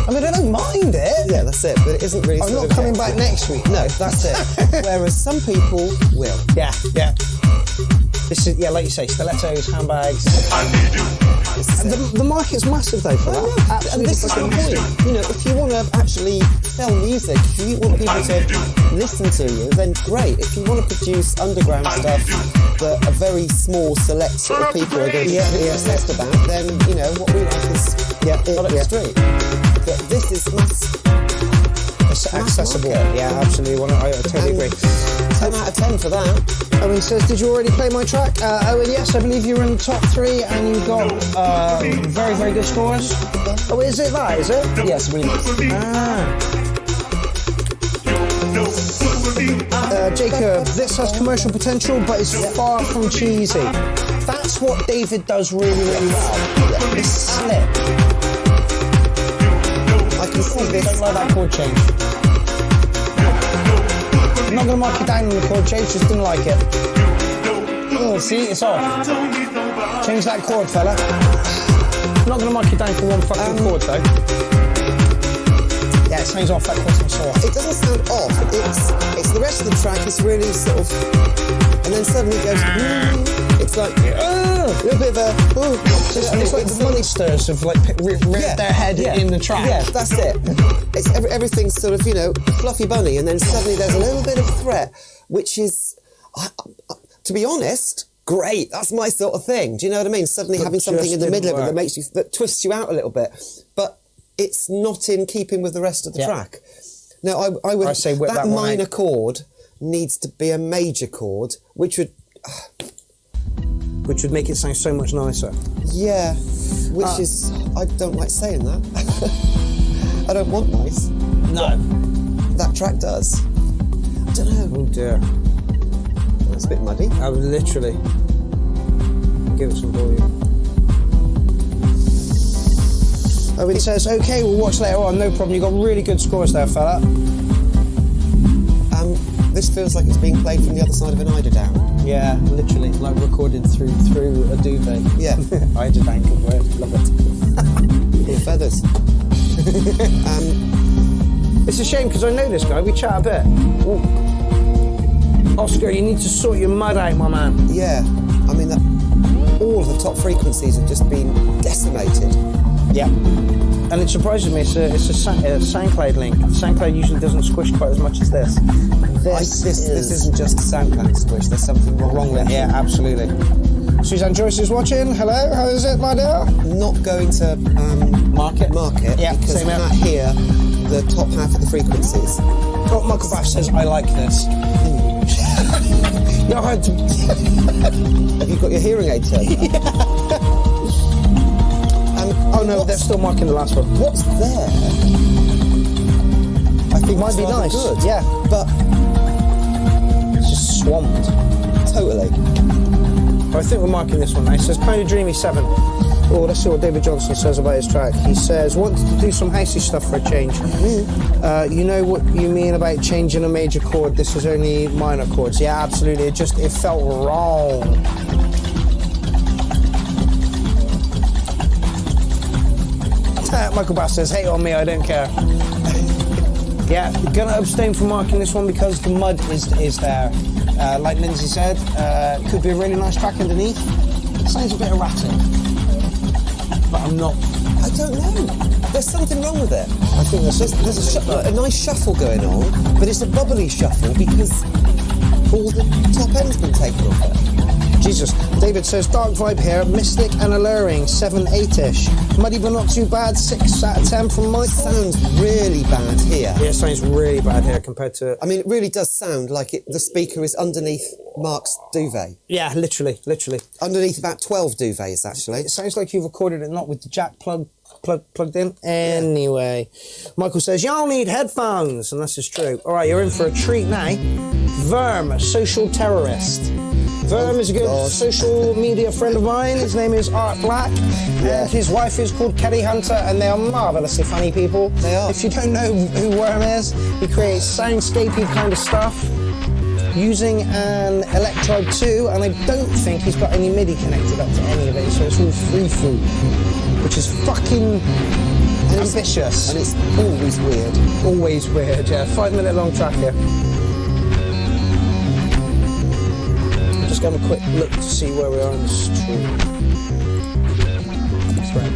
I mean, I don't mind it. Yeah, that's it, but it isn't really... I'm not coming back next week. No, that's it. Whereas some people will. Yeah. This is, like you say, stilettos, handbags. And the market's massive though for that. And this is the point. You know, if you want to actually sell music, if you want people to listen to you, then great. If you want to produce underground stuff that a very small select sort of people are going to be obsessed about, then, you know, what we like is product street. But this is It's accessible. Yeah, absolutely. I totally agree. 10 out of 10 for that. Owen says, did you already play my track? Owen, yes, I believe you were in the top 3 and you got very, very good scores. Oh, is it that, is it? Yes, really. Jacob, this has commercial potential, but it's far from cheesy. That's what David does really, really well. It's slip. I can see this. I don't like that chord change. I'm not going to mark you down on the chord change, just didn't like it. Oh, see, it's off. Change that chord, fella. I'm not going to mark you down for one fucking chord, though. Yeah, it sounds off, that chord's so off. It doesn't sound off, it's the rest of the track is really sort of... And then suddenly it goes... It's like... a little bit of a... It's like the monsters have like ripped their head in the track. Yeah, that's it. It's everything's sort of, you know, fluffy bunny, and then suddenly there's a little bit of threat, which is, to be honest, great. That's my sort of thing. Do you know what I mean? Suddenly having something in the middle of it that twists you out a little bit, but it's not in keeping with the rest of the track. No, I would say that minor chord needs to be a major chord, which would make it sound so much nicer. Yeah, which is... I don't like saying that. I don't want nice. No. That track does. I don't know. Oh dear. That's a bit muddy. I would literally give it some volume. Owen says, okay, we'll watch later on, no problem. You got really good scores there, fella. This feels like it's being played from the other side of an eiderdown. Yeah, literally, like recorded through a duvet. Yeah. Eiderdown, good word, love it. Full of feathers. It's a shame because I know this guy, we chat a bit. Ooh. Oscar, you need to sort your mud out, my man. Yeah, I mean, all of the top frequencies have just been decimated. Yeah. And it surprises me, it's a SoundCloud link. SoundCloud usually doesn't squish quite as much as this. This isn't just a SoundCloud squish, there's something wrong with it. Yeah, absolutely. Suzanne Joyce is watching. Hello, how is it, my dear? Not going to market. Yeah, because I can't hear the top half of the frequencies. Oh, Michael Bash says, I like this. No, have you got your hearing aid turned up? Oh no, they're still marking the last one. What's there? I think might be nice. Good. Yeah, but it's just swamped. Totally. I think we're marking this one now. It says kind of dreamy 7. Oh, let's see what David Johnson says about his track. He says, wanted to do some housey stuff for a change. You know what you mean about changing a major chord? This is only minor chords. Yeah, absolutely. It felt wrong. Michael Bass says, hate on me, I don't care. Yeah, gonna abstain from marking this one because the mud is there. Like Lindsay said, could be a really nice track underneath. It sounds a bit erratic. But I'm not... I don't know. There's something wrong with it. I think there's a nice shuffle going on, but it's a bubbly shuffle because all the top end's been taken off it. Jesus. David says, dark vibe here, mystic and alluring, 7, 8-ish. Muddy but not too bad, 6 out of 10 from Michael. Sounds really bad here. Yeah, it sounds really bad here compared to... I mean, it really does sound like the speaker is underneath Mark's duvet. Yeah, literally. Underneath about 12 duvets, actually. It sounds like you recorded it not with the jack plugged in. Anyway, Michael says, y'all need headphones, and this is true. All right, you're in for a treat now. Verm, social terrorist. Verm is a good God. social media friend of mine. His name is Art Black. Yeah. And his wife is called Kelly Hunter, and they are marvellously funny people. They are. If you don't know who Worm is, he creates soundscapey kind of stuff using an Electrode 2, and I don't think he's got any MIDI connected up to any of it, so it's all free food, which is fucking ambitious. And it's always weird. Always weird, yeah. 5-minute long track here. I'm just going to have a quick look to see where we are on the stream. That's right.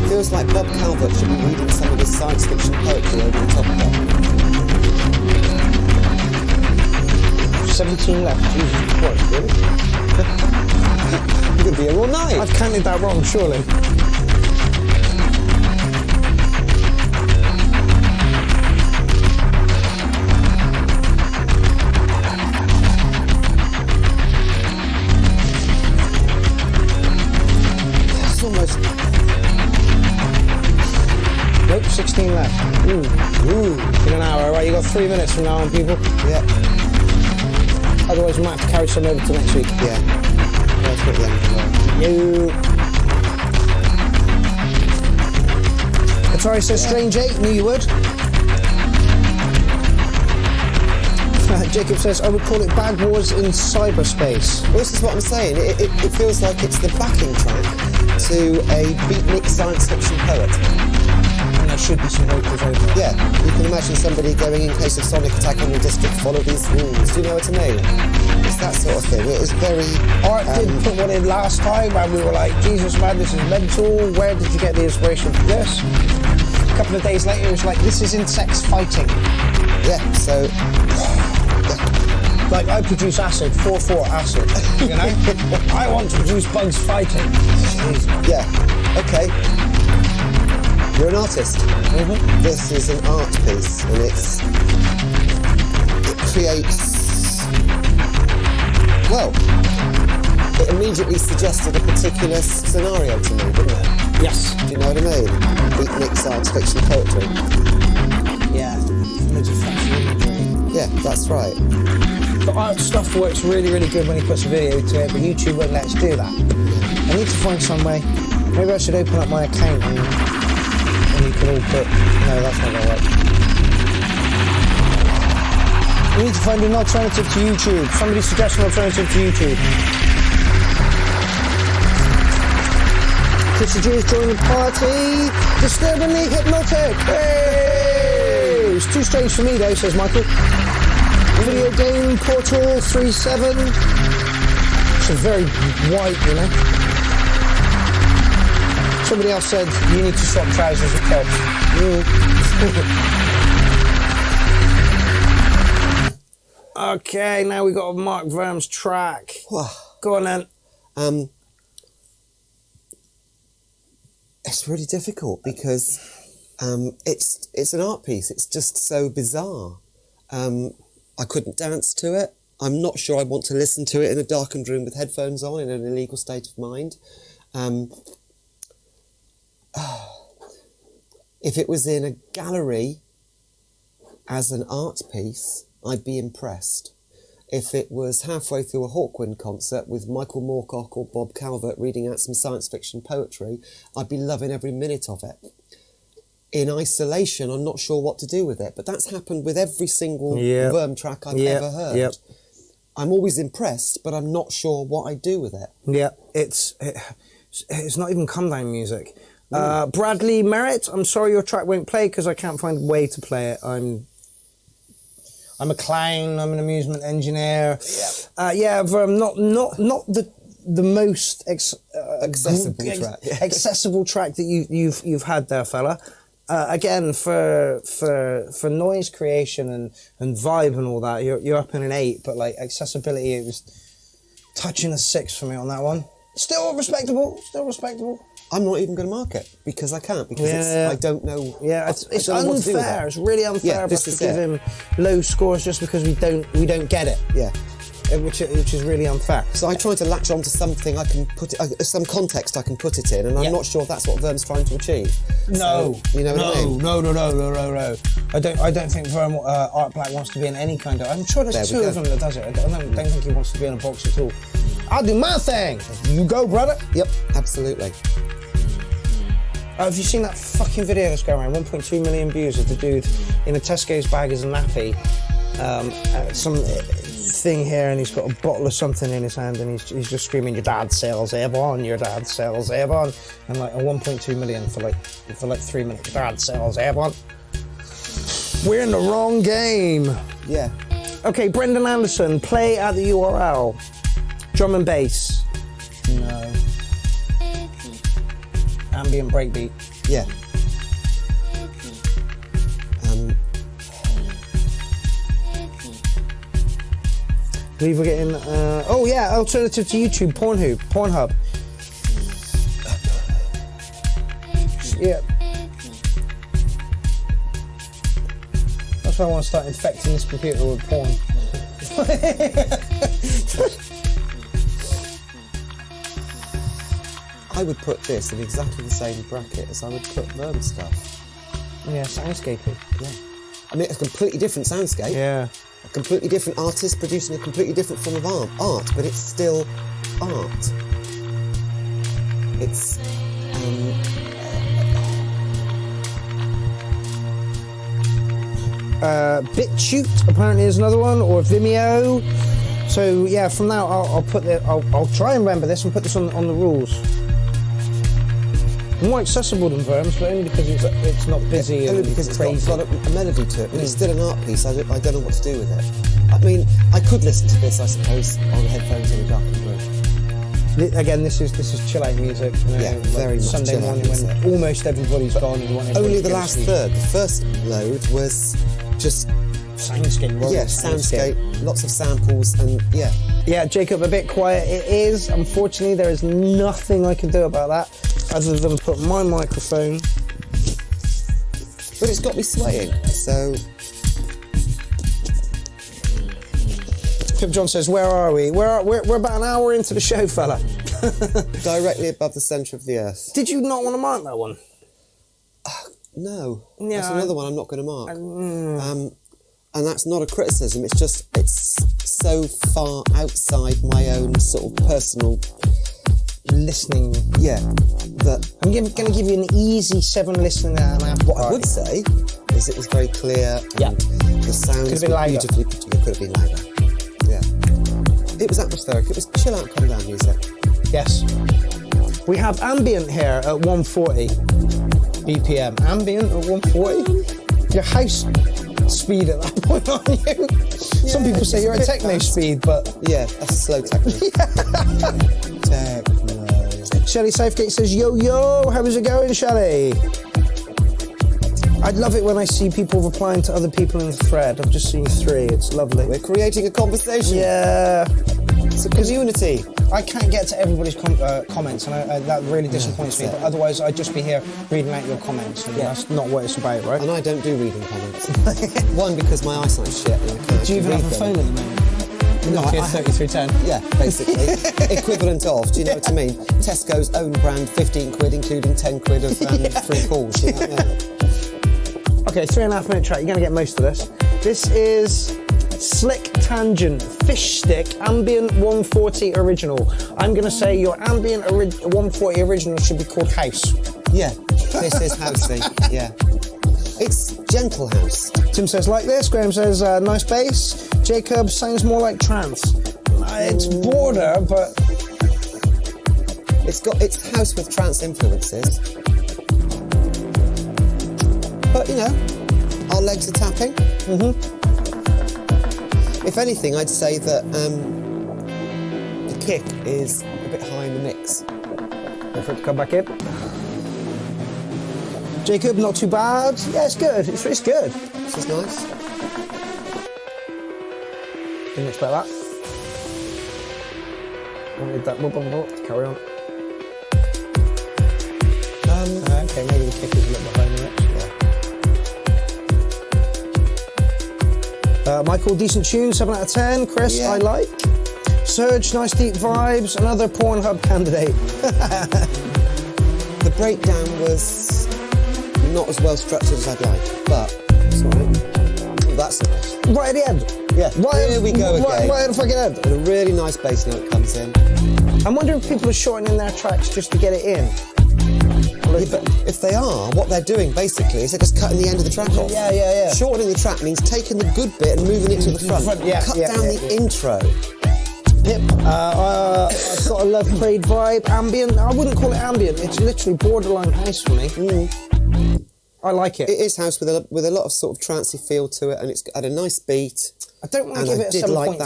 Feels like Bob Calvert should be reading some of his science fiction poetry over the top of that. 17 left. Jesus Christ, really? You're going to be here all night. I've counted that wrong, surely. It's almost... Nope, 16 left. Ooh. In an hour, right? You got 3 minutes from now on, people. Yeah. Otherwise, we might have to carry some over to next week. Yeah. That's what the end of You. Atari says Strange 8, knew you would. Jacob says, I would call it Bad Wars in cyberspace. Well, this is what I'm saying. It feels like it's the backing track to a beatnik science fiction poet. And there should be some vocals over it. Yeah, you can imagine somebody going, in case of sonic attack on your district, follow these rules. Do you know what I mean? It's that sort of thing. It is very... Art did put one in last time and we were like, Jesus man, this is mental. Where did you get the inspiration for this? A couple of days later, it was like, this is insects fighting. Yeah, so... Like, I produce acid, 4-4 acid, you know? I want to produce bugs fighting. Yeah, okay. You're an artist. Mm-hmm. This is an art piece, and it creates... Well, it immediately suggested a particular scenario to me, didn't it? Yes. Do you know what I mean? Beatnik science fiction poetry. Yeah. Images factual imagery. Yeah, that's right. The art stuff works really, really good when he puts a video to it, but YouTube won't let us do that. I need to find some way. Maybe I should open up my account and you can all put... No, that's not going to work. We need to find an alternative to YouTube. Somebody suggest an alternative to YouTube. Chrissy G has joined the party. Disturbingly hypnotic. Hey! It's too strange for me though, says Michael. Video game Portal 37. It's a very white, you know. Somebody else said you need to swap trousers with Kebs. Okay, now we got Mark Verm's track. Go on then. It's really difficult because it's an art piece. It's just so bizarre. I couldn't dance to it. I'm not sure I want to listen to it in a darkened room with headphones on in an illegal state of mind. If it was in a gallery as an art piece, I'd be impressed. If it was halfway through a Hawkwind concert with Michael Moorcock or Bob Calvert reading out some science fiction poetry, I'd be loving every minute of it. In isolation, I'm not sure what to do with it, but that's happened with every single Verm track I've ever heard. Yep. I'm always impressed, but I'm not sure what I do with it. Yeah, it's not even come down music. Bradley Merritt, I'm sorry your track won't play because I can't find a way to play it. I'm a clown. I'm an amusement engineer. Verm, not the most accessible track that you've had there, fella. Again, for noise creation and vibe and all that, you're up in an 8, but like accessibility, it was touching a 6 for me on that one. Still respectable. I'm not even going to mark it because I can't, because I don't know. Yeah, it's unfair. It's really unfair for us to give him low scores just because we don't get it. Yeah. which is really unfair. So I try to latch onto something I can put it, some context I can put it in, and I'm not sure that's what Verm's trying to achieve. No, so, you know what I mean? No. I don't think Verm Art Black wants to be in any kind of. I'm sure there's two of them that does it. I don't think he wants to be in a box at all. I'll do my thing. You go, brother. Yep, absolutely. Have you seen that fucking video that's going around? 1.2 million views of the dude in a Tesco's bag as a nappy. Some thing here, and he's got a bottle of something in his hand, and he's just screaming, "Your dad sells Avon, your dad sells Avon," and like a 1.2 million for like 3 minutes. Your dad sells Avon. We're in the wrong game. Yeah. Okay, Brendan Anderson, play at the URL. Drum and bass. No. Ambient breakbeat. Yeah. I believe we're getting. Oh yeah, alternative to YouTube, Pornhub. Yeah. That's why I want to start infecting this computer with porn. I would put this in exactly the same bracket as I would put Verm stuff. Yeah, soundscaping. Yeah. I mean, it's a completely different soundscape. Yeah. A completely different artist producing a completely different form of art, but it's still art. It's BitChute apparently is another one, or Vimeo. So yeah, from now I'll put I'll try and remember this and put this on the rules. More accessible than Verm's, but only because it's not busy only and because it's crazy. got a melody to it, but it's still an art piece. I don't know what to do with it. I mean, I could listen to this, I suppose, on headphones in a darkened room. Again, this is chill out music. You know, Yeah, like very much Sunday chill out morning when music. almost everybody's gone. And you want everybody Only to the go to last sleep. third. The first load was just Soundscape. soundscape, lots of samples, and yeah. Yeah, Jacob, a bit quiet. It is. Unfortunately, there is nothing I can do about that other than put my microphone. But it's got me swaying, so. Pip John says, "Where are we? We're about an hour into the show, fella." Directly above the centre of the earth. Did you not want to mark that one? No. Yeah, That's another one I'm not going to mark. And that's not a criticism, it's just, it's so far outside my own sort of personal Listening. Yeah. That I'm going to give you an easy 7 listening out of an what I would say is it was very clear. Yeah. The sounds Could have been were louder. beautifully put together. Could have been louder. Yeah. It was atmospheric. It was chill out, calm down music. Yes. We have ambient here at 140 BPM. Ambient at 140? Your house speed at that point, aren't you? Some people say you're at techno speed, but... Yeah, that's slow techno. Techno. Shelley Southgate says, yo, how's it going, Shelley? I'd love it when I see people replying to other people in the thread. I've just seen 3, it's lovely. We're creating a conversation. Yeah. It's a community. I can't get to everybody's comments, and that really disappoints me. But otherwise, I'd just be here reading out your comments, and that's not what it's about, right? And I don't do reading comments. One, because my eyesight's shit and I can't Do you even read have a them. phone at the moment? No, Nokia I 3310. Yeah, basically. Equivalent of, do you know what I mean? Tesco's own brand, 15 quid, including 10 quid of free calls. You know what I mean? Okay, 3.5 minute track. You're going to get most of this. This is Slick Tangent Fish Stick Ambient 140 Original. I'm going to say your Ambient 140 Original should be called House. Yeah, this is housey, yeah. It's gentle house. Tim says like this. Graham says nice bass. Jacob sounds more like trance. It's border, but It's house with trance influences. But, you know, our legs are tapping. Mm-hmm. If anything, I'd say that the kick is a bit high in the mix. wait for it to come back in. Jacob, not too bad. Yeah, it's good. It's good. This is nice. Didn't expect that. Wanted that. Carry on. Okay, maybe the kick is a little bit high in the mix. Michael, decent tune, 7 out of 10. Chris, Yeah. I like. Surge, nice deep vibes. Another Pornhub candidate. The breakdown was not as well structured as I'd like, but it's all right. That's nice. Right at the end. Yeah, here we go again. Right at the fucking end. And a really nice bass note comes in. I'm wondering if people are shortening their tracks just to get it in. Yeah, but if they are, what they're doing basically is they're just cutting the end of the track off. Yeah. Shortening the track means taking the good bit and moving it to the front. Cut down the intro. Pip, I've got a Love Parade vibe, ambient. I wouldn't call it ambient. It's literally borderline house for me. I like it. It is house with a lot of sort of trancey feel to it, and it's had a nice beat. I don't want to And give I it a did 7.5. like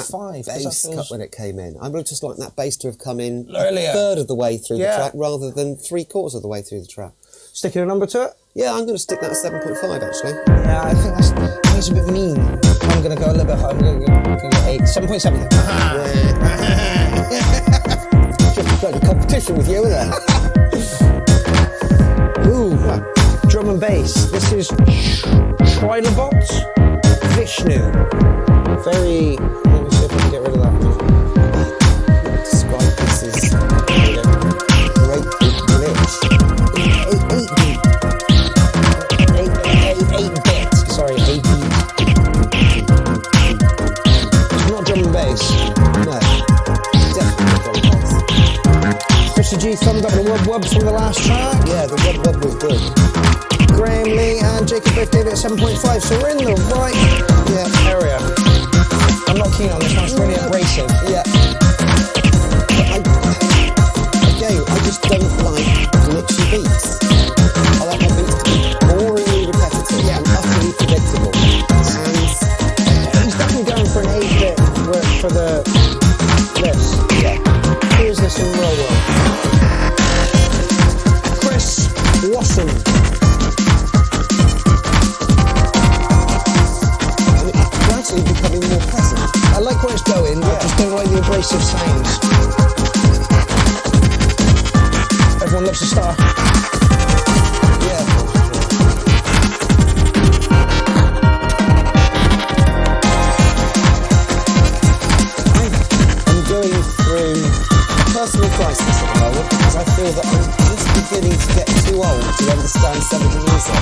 that bass cut when it came in. I would have just liked that bass to have come in Earlier. a third of the way through the Yeah. track rather than 3/4 of the way through the track. Sticking a number to it? Yeah, I'm going to stick that at 7.5 actually. Yeah, I think it's a bit mean. I'm going to go a little bit higher. I'm going to go 8. 7.7. Just got a competition with you, isn't it? Ooh, drum and bass. This is Trilobot Vishnu. Very. Let me see if I can get rid of that. Describe this as great big glitch. 8-bit. Sorry, 8-bit. It's not drum and bass. No, definitely not drum and bass. Chrissy G thumbed up the Wub Wubs from the last track. Yeah, the Wub Wub was good. Graham Lee and Jacob Biff gave it a 7.5, so we're in the right area. I'm not keen on this one, it's really abrasive. Yeah. But I just don't like glitchy beats. I like my beats to be boringly repetitive and utterly predictable. And He's definitely going for an 8-bit work for this. yeah, Here's this in real world. Chris Wasson. and it's gradually becoming more present. I like where it's going, I just don't like the abrasive sounds. Everyone loves a star. Yeah. I'm going through a personal crisis at the moment because I feel that I'm just beginning to get too old to understand some of the music.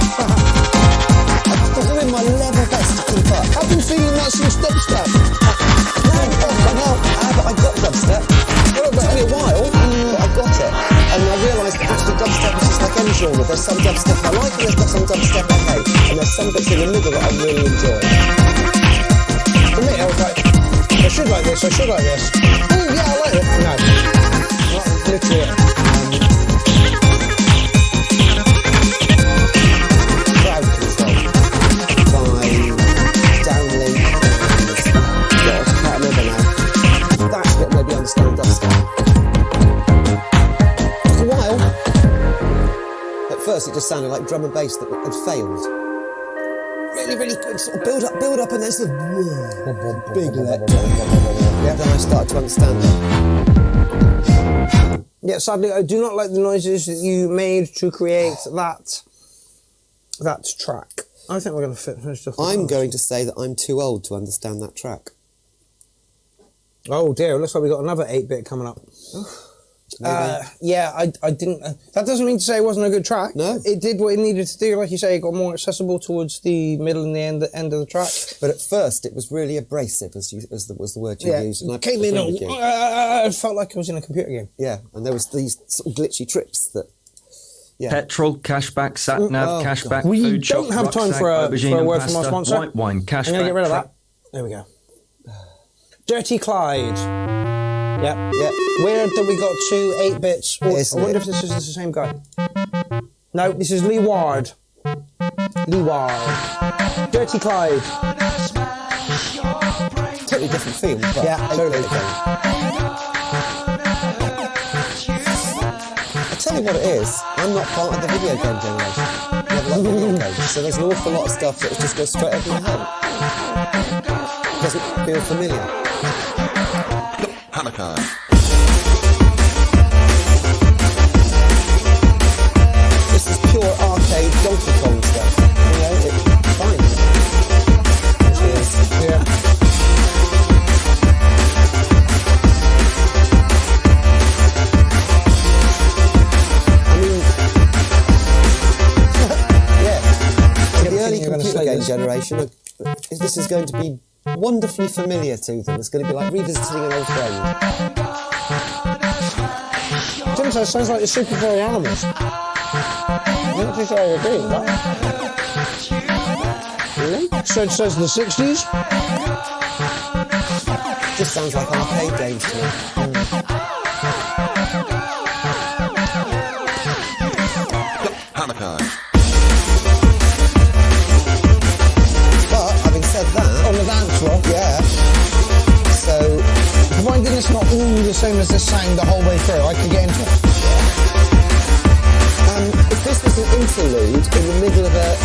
I'm doing my level best to keep up. I've been feeling that since dubstep. I got dubstep. It took me a while, but I got it. And I realised that actually dubstep is just like any genre. There's some dubstep I like and there's some dubstep I hate. And there's some bits in the middle that I really enjoy. For me, I was like, I should like this, I should like this. Oh yeah, I like it. No. Not literally it. Crowd control by Downlink and God, I can't remember now. That's what made me understand dubstep. For a while, at first it just sounded like drum and bass that had failed. Really, really quick sort of build up, and then sort of big let. Yeah, then I started to understand it. Yeah, sadly, I do not like the noises that you made to create that track. I think we're going to finish off. I'm going to say that I'm too old to understand that track. Oh dear, it looks like we got another 8-bit coming up. Yeah, I didn't. That doesn't mean to say it wasn't a good track. No. It did what it needed to do. Like you say, it got more accessible towards the middle and the end of the track. But at first, it was really abrasive, was the word you used. And I came in. agreed with you. I felt like I was in a computer game. Yeah, and there was these sort of glitchy trips that. Yeah. Petrol, cashback, sat-nav, cashback, We food shop, don't have time rucksack, for a aubergine word and from our pasta, sponsor. white wine, cashback. I'm going to get rid of that. There we go. Dirty Clyde. Yeah. Where did we got to 8 bits? I wonder if this is the same guy. No, this is Lee Ward. Dirty Clyde. Totally different feel. But Yeah, totally. I tell you what it is, I'm not part of the video game generation. Never liked video games, so there's an awful lot of stuff that just goes straight over my head. Doesn't feel familiar. Hanukkah. This is pure arcade Donkey Kong stuff. You know, it's fine. It is. Yeah. generation, this is going to be wonderfully familiar to them. It's going to be like revisiting an old friend. Tim says, sounds like the Super Furry Animals. I'm not too sure I agree with that. Really? So it says the 60s? Just sounds like arcade games to me. Hammer time. But, having said that... On the dance floor? Yeah. So... Providing it's not all the same as this sound the whole way through, I could get into it. If this was an interlude in the middle of a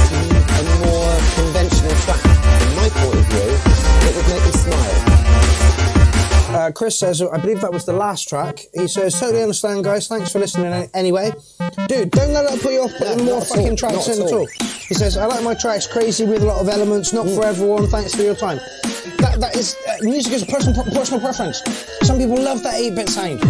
more conventional track, from my point of view, it would make me smile. Chris says, I believe that was the last track. He says, totally understand, guys. Thanks for listening anyway. Dude, don't let that put you off putting more fucking tracks in at all. He says, I like my tracks crazy with a lot of elements, not for everyone. Thanks for your time. That is, music is a personal preference. Some people love that 8-bit sound.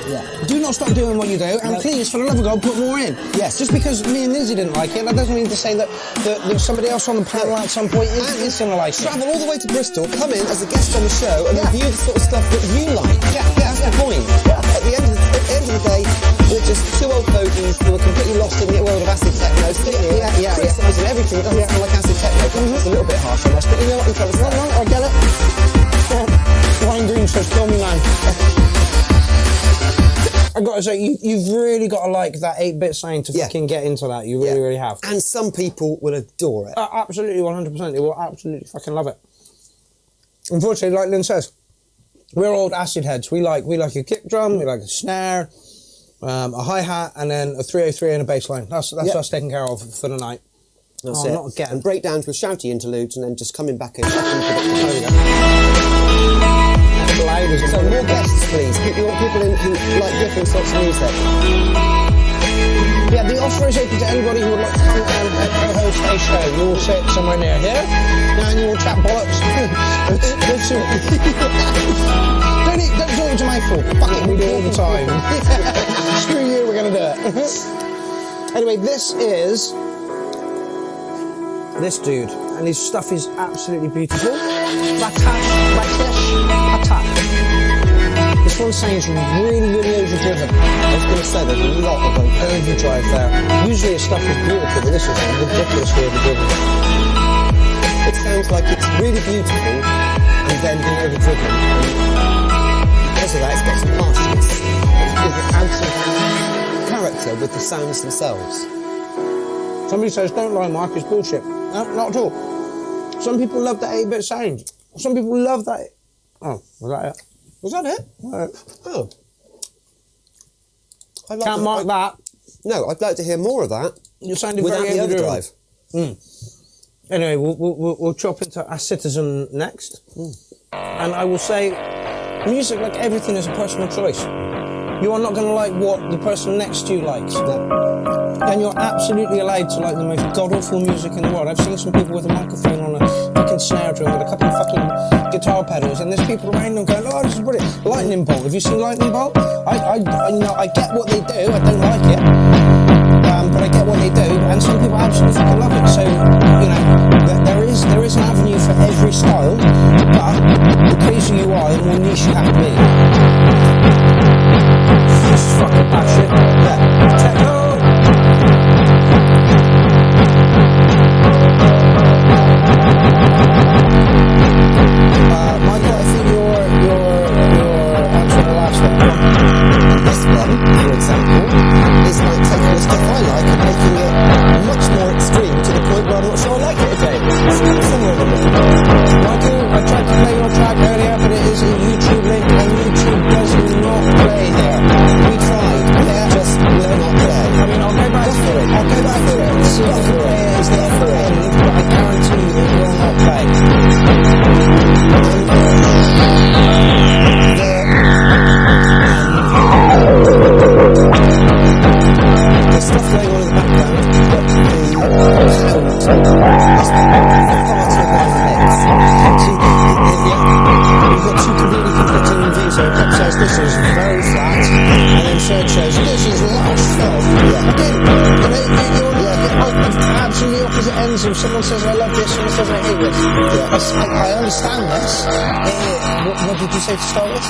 Yeah. Do not stop doing what you do, and please, for the love of God, put more in. Yes. Just because me and Lindsay didn't like it, that doesn't mean to say that there's somebody else on the panel at some point is going to like it. Travel all the way to Bristol, come in as a guest on the show, and review the sort of stuff that you like. Yeah, that's the point. Yeah. At the end of the day, we're just two old fogies who are completely lost in the world of acid techno, sitting here, criticising everything that doesn't sound like acid techno. It's a little bit harsh on us, but you know what I'm trying to say. No, I get it. Wine Green says, kill me, man. I've got to say, you've really got to like that 8-bit sound to fucking get into that. You really, really have. And some people will adore it. Absolutely, 100%. They will absolutely fucking love it. Unfortunately, like Lynn says, we're old acid heads. We like a kick drum, we like a snare, a hi-hat, and then a 303 and a bass line. That's us taken care of for the night. That's it. Not again. And breakdowns with shouty interludes, and then just coming back in. So more guests, please. People who like different sorts of music. Yeah, the offer is open to anybody who would like to come and co-host a show. You will sit somewhere near here, and you will chat bollocks. Don't talk to my fault. Fuck it, we do it all the time. Screw you, we're going to do it. Anyway, this is this dude, and his stuff is absolutely beautiful. Patat. This one sounds really, really overdriven. I was going to say there's a lot of overdrive there. Usually his stuff is beautiful, but this is ridiculously overdriven. It sounds like it's really beautiful and then being overdriven. And because of that, it's got some harshness. It's out of character with the sounds themselves. Somebody says, don't lie, Mark, it's bullshit. No, not at all. Some people love that 8-bit sound. Some people love that. Oh, was that it? Was that it? Oh. Can't mark that. No, I'd like to hear more of that. You sounded without very the overdrive. Anyway, we'll chop into our citizen next. And I will say, music, like everything, is a personal choice. You are not going to like what the person next to you likes. And you're absolutely allowed to like the most god-awful music in the world. I've seen some people with a microphone on a fucking snare drum with a couple of fucking guitar pedals, and there's people around them going, oh, this is brilliant. Lightning Bolt. Have you seen Lightning Bolt? I get what they do. I don't like it. But I get what they do, and some people absolutely fucking love it. So, there is an avenue for every style, but the crazier you are, the more niche you have to be. This is fucking bad shit. Techno! Michael, I think you're answering the last one. This one, for example, is like taking the stuff I like and making it much more extreme to the point where I'm not sure I like it again. Somewhere in the middle. Michael, I tried to play your track earlier, but it is a YouTube link, and YouTube does not play there. We tried, just will not play. I mean, I'll go back to it. See if the player is there for it, but I guarantee you it will not play. There's stuff going on in the background, but the sound is far too high in the mix. We've got two completely conflicting reviews. So Pep says this is very flat, and then Serge says this is lush. Again, on absolutely opposite ends means if someone says I love this, someone says I hate this. I understand this. What did you say to start with?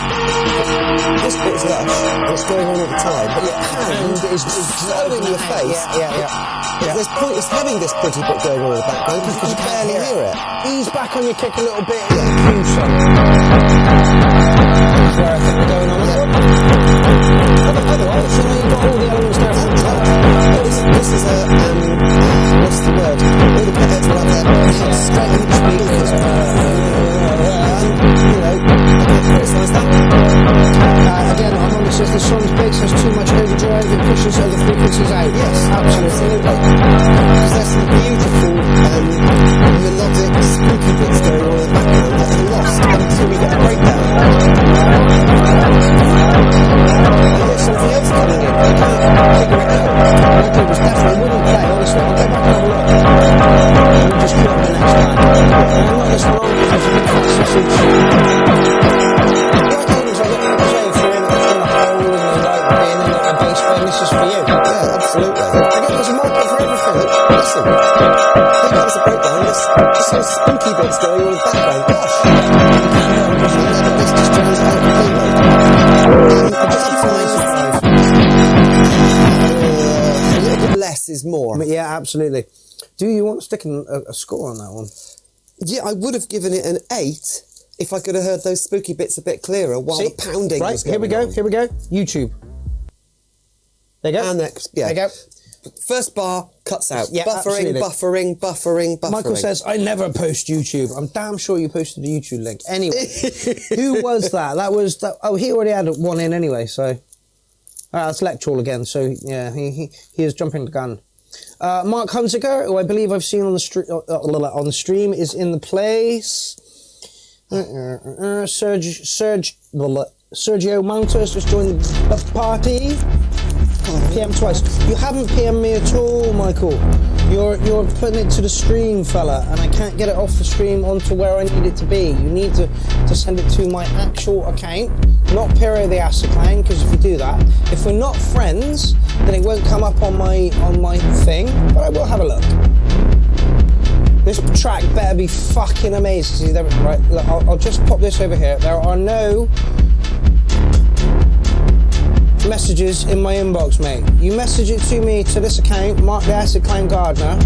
This bit is lush, and it's going on all the time, but your hand is blowing in your face. Yeah. There's pointless having this pretty bit going on in the background because you barely hear it. Ease back on your kick a little bit. Cue, son. That's where I think we're going on. Otherwise, you know, you've got all the elements there from the top. This is a, what's the word? All the pets will have their straight in the speakers. You know, I can't criticise that. Again, I'm on this, the song's bass has too much overdrive, it pushes other frequencies out. Yes, Absolutely. Because there's some beautiful, melodic, spooky bits going on in the background that are lost until we get a breakdown. There's something else coming in. I can't figure it out. Michael was definitely wouldn't play, honestly. I'll go back and have a look. We'll just put up the next time. I'm not this long because it's a bit fancy suits. Like albums, I get like to say, if you're in a hole and you like being in a bass band, this is for you. Yeah, absolutely. Again, there's a market for everything. Listen, here comes a breakdown. There's some spooky bits going on in the background. Gosh. This just turns out completely. A little bit less is more. Yeah, absolutely. Do you want to stick a score on that one? Yeah, I would have given it an 8 if I could have heard those spooky bits a bit clearer while the pounding was going on. Here we go. YouTube. There you go. And next, yeah. There you go. First bar cuts out. Yeah, buffering. Michael says, I never post YouTube. I'm damn sure you posted a YouTube link. Anyway, who was that? That was... Oh, he already had one in anyway, so... that's Lectural again, so yeah, he is jumping the gun. Mark Hunziker, who I believe I've seen on the stream, is in the place. Sergio Mountas just joined the party. PM twice. You haven't PM me at all, Michael. You're putting it to the stream, fella, and I can't get it off the stream onto where I need it to be. You need to send it to my actual account, not Pierrot the Acid Clown, because if you do that, if we're not friends, then it won't come up on my thing, but I will have a look. This track better be fucking amazing. See, right, look, I'll just pop this over here. There are no messages in my inbox, mate. You message it to me to this account, Mark the Acid Clown Gardener,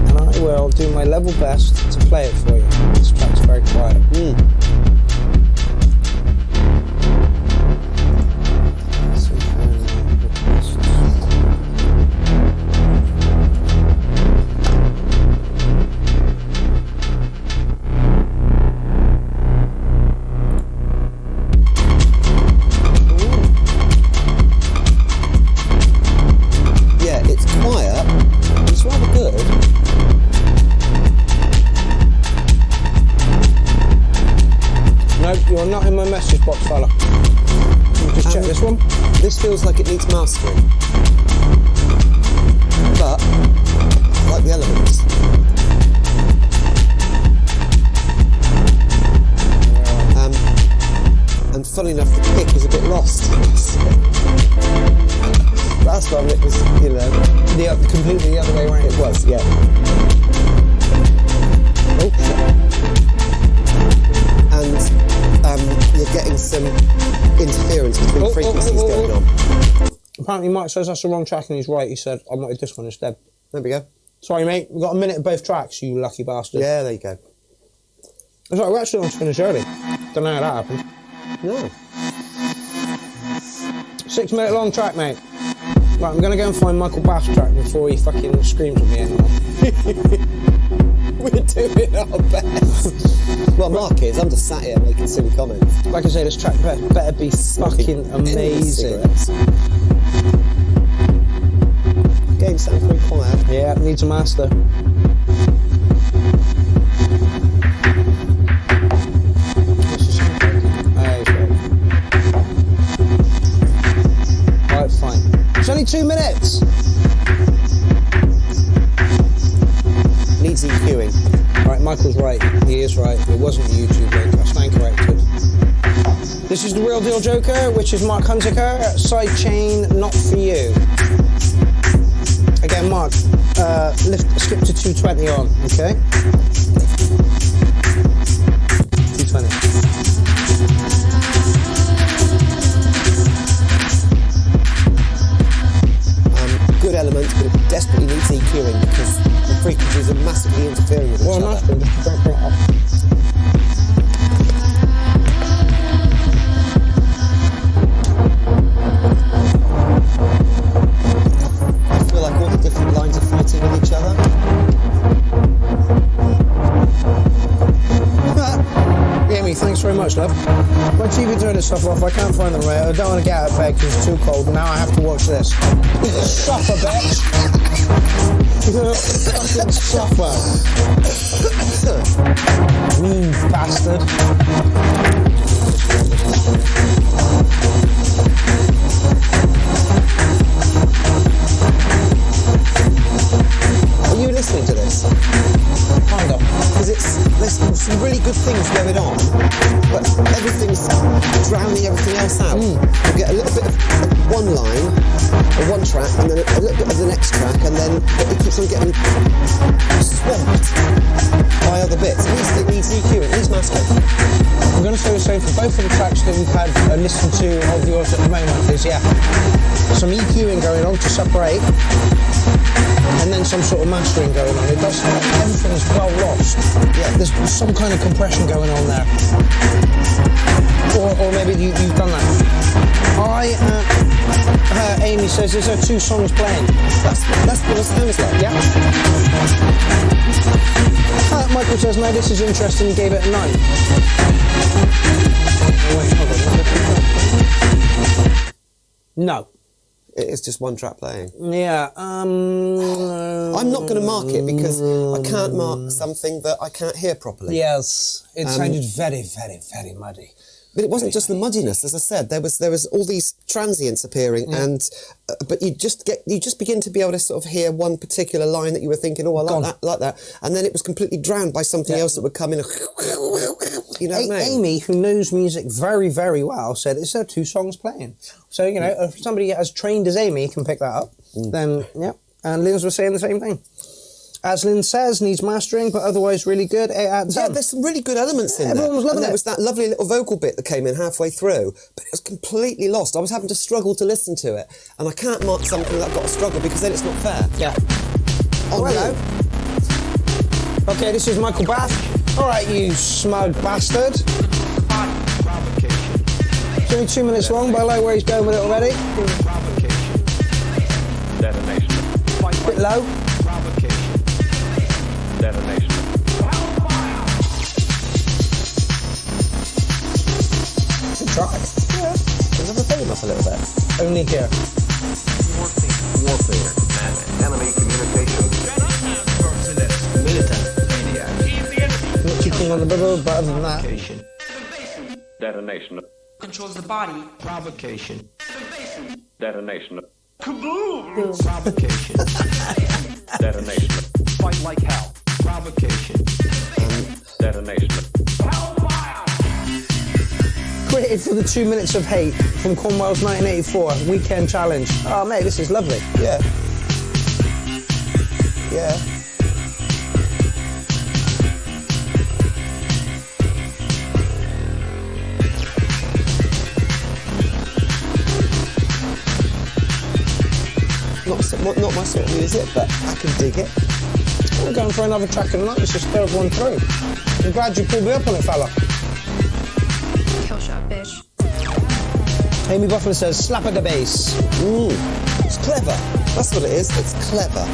and I will do my level best to play it for you. This track's very quiet. You're not in my message box, fella. Just check this one. This feels like it needs mastering. But, I like the elements. And funny enough, the pick is a bit lost. Last time it was, you know... completely the other way around. It was, yeah. Oh, and you're getting some interference between frequencies going on. Apparently Mike says that's the wrong track and he's right. He said, I wanted this one instead. There we go. Sorry, mate. We've got a minute of both tracks, you lucky bastard. Yeah, there you go. That's right, we're actually on to finish early. Don't know how that happened. No. 6 minute long track, mate. Right, I'm going to go and find Michael Bath's track before he fucking screams at me anymore. We're doing our best. Well, Mark is. I'm just sat here making silly comments. Like I say, this track better be fucking amazing. Game sounds pretty quiet. Yeah, needs a master. Alright, fine. It's only 2 minutes. Needs EQing. Right, Michael's right. He is right. It wasn't a YouTube link. I stand corrected. This is The Real Deal Joker, which is Mark Hunziker. Sidechain, Not For You. Again, Okay, Mark, skip to 220 on, okay? 220. Good elements, but it desperately needs EQing because the frequencies are massively interfering with each other. Nice, but just don't put it up. I feel like all the different lines are fighting with each other. Amy, thanks very much, love. My TV turned this stuff off. I can't find the radio. I don't want to get out of bed because it's too cold. Now I have to watch this. Suffer, bitch. Fucking suffer. Mean bastard. Are you listening to this? Kind of. Because there's some really good things going on, but everything's drowning everything else out. You get a little bit of one line, or one track, and then a little bit of the next track, and then it keeps on getting swamped by other bits. It needs EQ, it needs mastering. I'm going to say the same for both of the tracks that we've had listened to of yours at the moment. Is some EQing going on to separate, and then some sort of mastering going on. It does everything is well lost. Yeah, there's some kind of compression going on there, or maybe you've done that. Amy says, "Is there 2 songs playing?" That's what it sounds like. Yeah. Michael says, "No, this is interesting." He gave it a 9. Wait, hold on. No. It's just one track playing. Yeah. I'm not going to mark it because I can't mark something that I can't hear properly. Yes, it sounded very, very, very muddy. But it wasn't just the muddiness, as I said. There was all these transients appearing, and but you just begin to be able to sort of hear one particular line that you were thinking, oh, I like that, and then it was completely drowned by something else that would come in. You know what I mean? Amy, who knows music very, very well, said, "Is there 2 songs playing?" So if somebody as trained as Amy can pick that up, then yeah. And Liz was saying the same thing. As Lynn says, needs mastering, but otherwise really good. 8 out of 10. Yeah, there's some really good elements in there. Everyone was loving it. There was that lovely little vocal bit that came in halfway through, but it was completely lost. I was having to struggle to listen to it, and I can't mark something that I've got to struggle because then it's not fair. Yeah. Oh, hello. Okay, this is Michael Bath. All right, you smug bastard. It's only 2 minutes long, but I like where he's going with it already. Detonation. A bit low. Detonation. Good track. Yeah. Does it fade off a little bit? Only here. Warfare and enemy communication. Militant media. Not cheating on the bubble, but other than that. Detonation. Controls the body. Provocation. Detonation. Kaboom! Provocation. Detonation. Fight like hell. Provocation. Detonation. Created for the 2 minutes of hate from Cornwell's 1984 Weekend Challenge. Oh, mate, this is lovely. Yeah. Yeah. Not my sort of music, but I can dig it. We're going for another track of the night. It's just third one through. I'm glad you pulled me up on it, fella. Kill shot, bitch. Amy Buffalo says, slap at the bass. Ooh, it's clever. That's what it is. It's clever.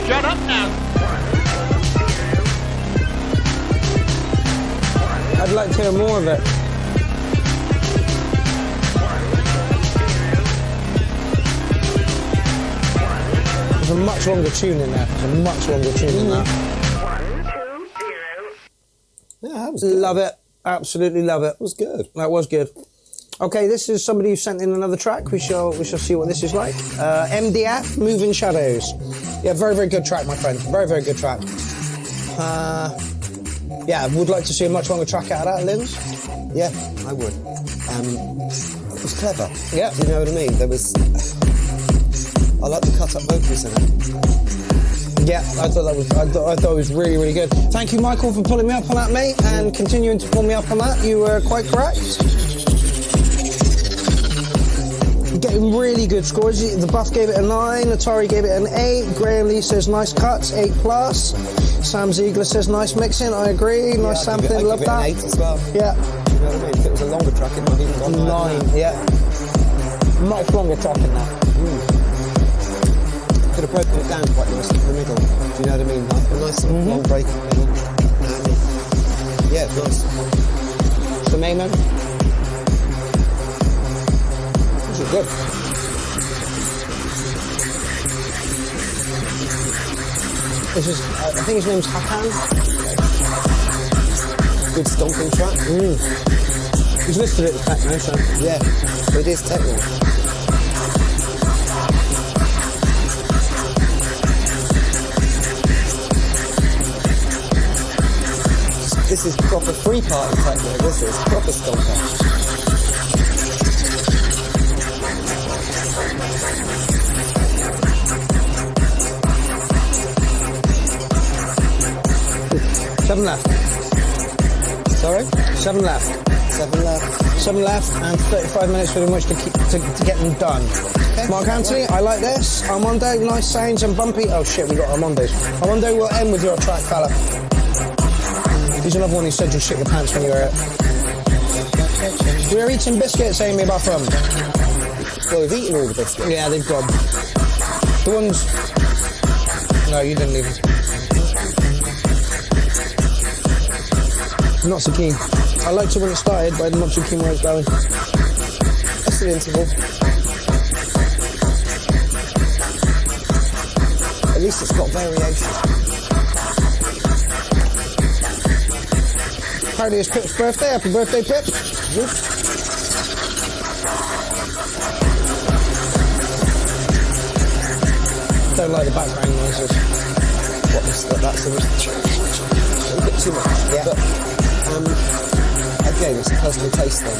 Shut up now. I'd like to hear more of it. There's a much longer tune in there. There's a much longer tune in that. Yeah, that was good. Love it. Absolutely love it. That was good. That was good. Okay, this is somebody who sent in another track. We shall see what this is like. MDF, Moving Shadows. Yeah, very, very good track, my friend. Very, very good track. Yeah, would like to see a much longer track out of that, Linz. Yeah, I would. It was clever. Yeah. Do you know what I mean? There was... I like the cut-up vocals in it. Yeah, I thought it was really, really good. Thank you, Michael, for pulling me up on that, mate, and continuing to pull me up on that. You were quite correct. Getting really good scores. The Buff gave it a 9, Atari gave it an 8, Graham Lee says nice cuts, 8+. Sam Ziegler says nice mixing, I agree, nice sampling, love that. I'd give it an 8 as well. Yeah. You know what I mean? If it was a longer track, it might have even gone 9, yeah. Much longer track than that. Could have broken it down quite nicely in the middle. Do you know what I mean? Like a nice sort of long break in the middle. Yeah, it's nice. The main man. This is good. This is, I think his name's Hakan. Good stomping track. He's listed it as techno, so. Yeah, it is techno. This is proper free party techno, this is proper stomper. 7 left. Sorry? 7 left. 7 left. 7 left and 35 minutes within which to get them done. Okay. Mark Anthony, I like this. Armando, nice sounds and bumpy. Oh shit, we got Armando's. Armando, we'll end with your track, fella. He's another one who said you shit your pants when you were We're eating biscuits, Amy Buffum. Well, we've eaten all the biscuits. Yeah, they've gone. The ones... No, you didn't leave them. I'm not so keen. I liked it when it started, but I'm not too keen where it's going. That's an interval. At least it's got variation. Apparently it's Pip's birthday. Happy birthday, Pip. Don't like the background noises. That's a bit too much. Yeah. But, again, it's a personal taste thing.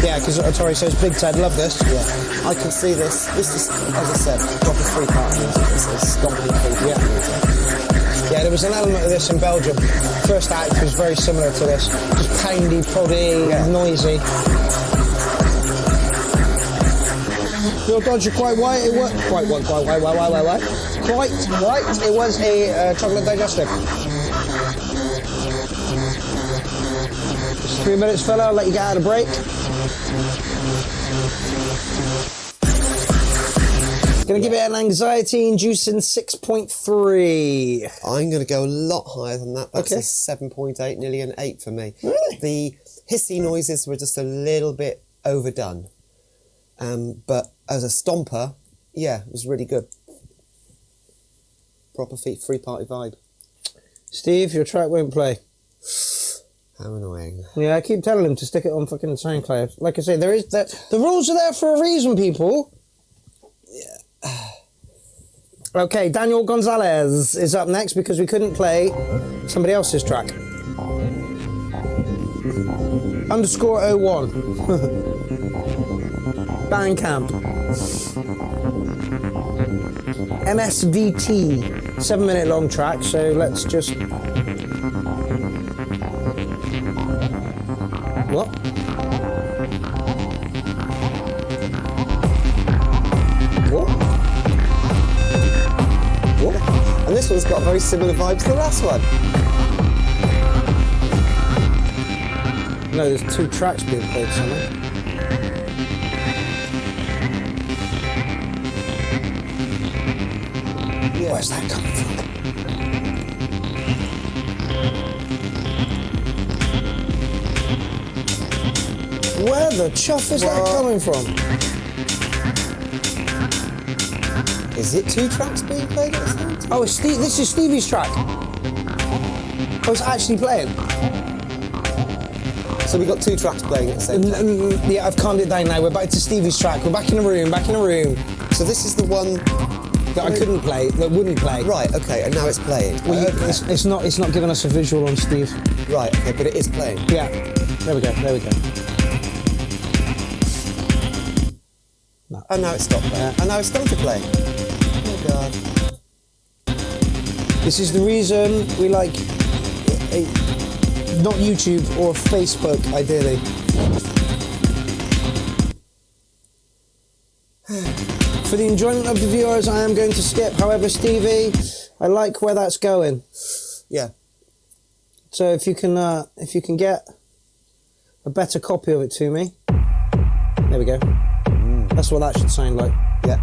Yeah, because Atari says, Big Ted, love this. Yeah. I can see this. This is, as I said, proper free party music. It's a stomping free party music. Yeah, there was an element of this in Belgium. First act was very similar to this. Just poundy, poddy, noisy. Your dodge are quite white. It was quite white. Quite white. It was a chocolate digestive. Just 3 minutes, fella. I'll let you get out of break. Gonna give it an anxiety-inducing 6.3. I'm going to go a lot higher than that. That's Okay. a 7.8, nearly an 8 for me. Really? The hissy noises were just a little bit overdone. But as a stomper, yeah, it was really good. Proper free party vibe. Steve, your track won't play. How annoying. Yeah, I keep telling him to stick it on fucking SoundCloud. Like I say, there is that. The rules are there for a reason, people. Okay, Daniel Gonzalez is up next because we couldn't play somebody else's track. _01. Bandcamp. MSVT. 7-minute long track, so let's just... What? What? And this one's got very similar vibes to the last one. No, there's 2 tracks being played somewhere. Yeah. Where's that coming from? Where the chuff is that coming from? Is it 2 tracks being played at the same time? Oh, this is Stevie's track. I was actually playing. So we got 2 tracks playing at the same time. Yeah, I've calmed it down now. We're back to Stevie's track. We're back in the room. So this is the one that I couldn't play, that wouldn't play. Right, okay, and now it's playing. Well, Okay. it's not giving us a visual on Steve. Right, okay, but it is playing. Yeah, there we go. No. And now it's stopped playing. Yeah. And now it's started playing. Oh, God. This is the reason we like not YouTube or Facebook, ideally. For the enjoyment of the viewers, I am going to skip. However, Stevie, I like where that's going. Yeah. So if you can get a better copy of it to me, there we go. That's what that should sound like. Yeah.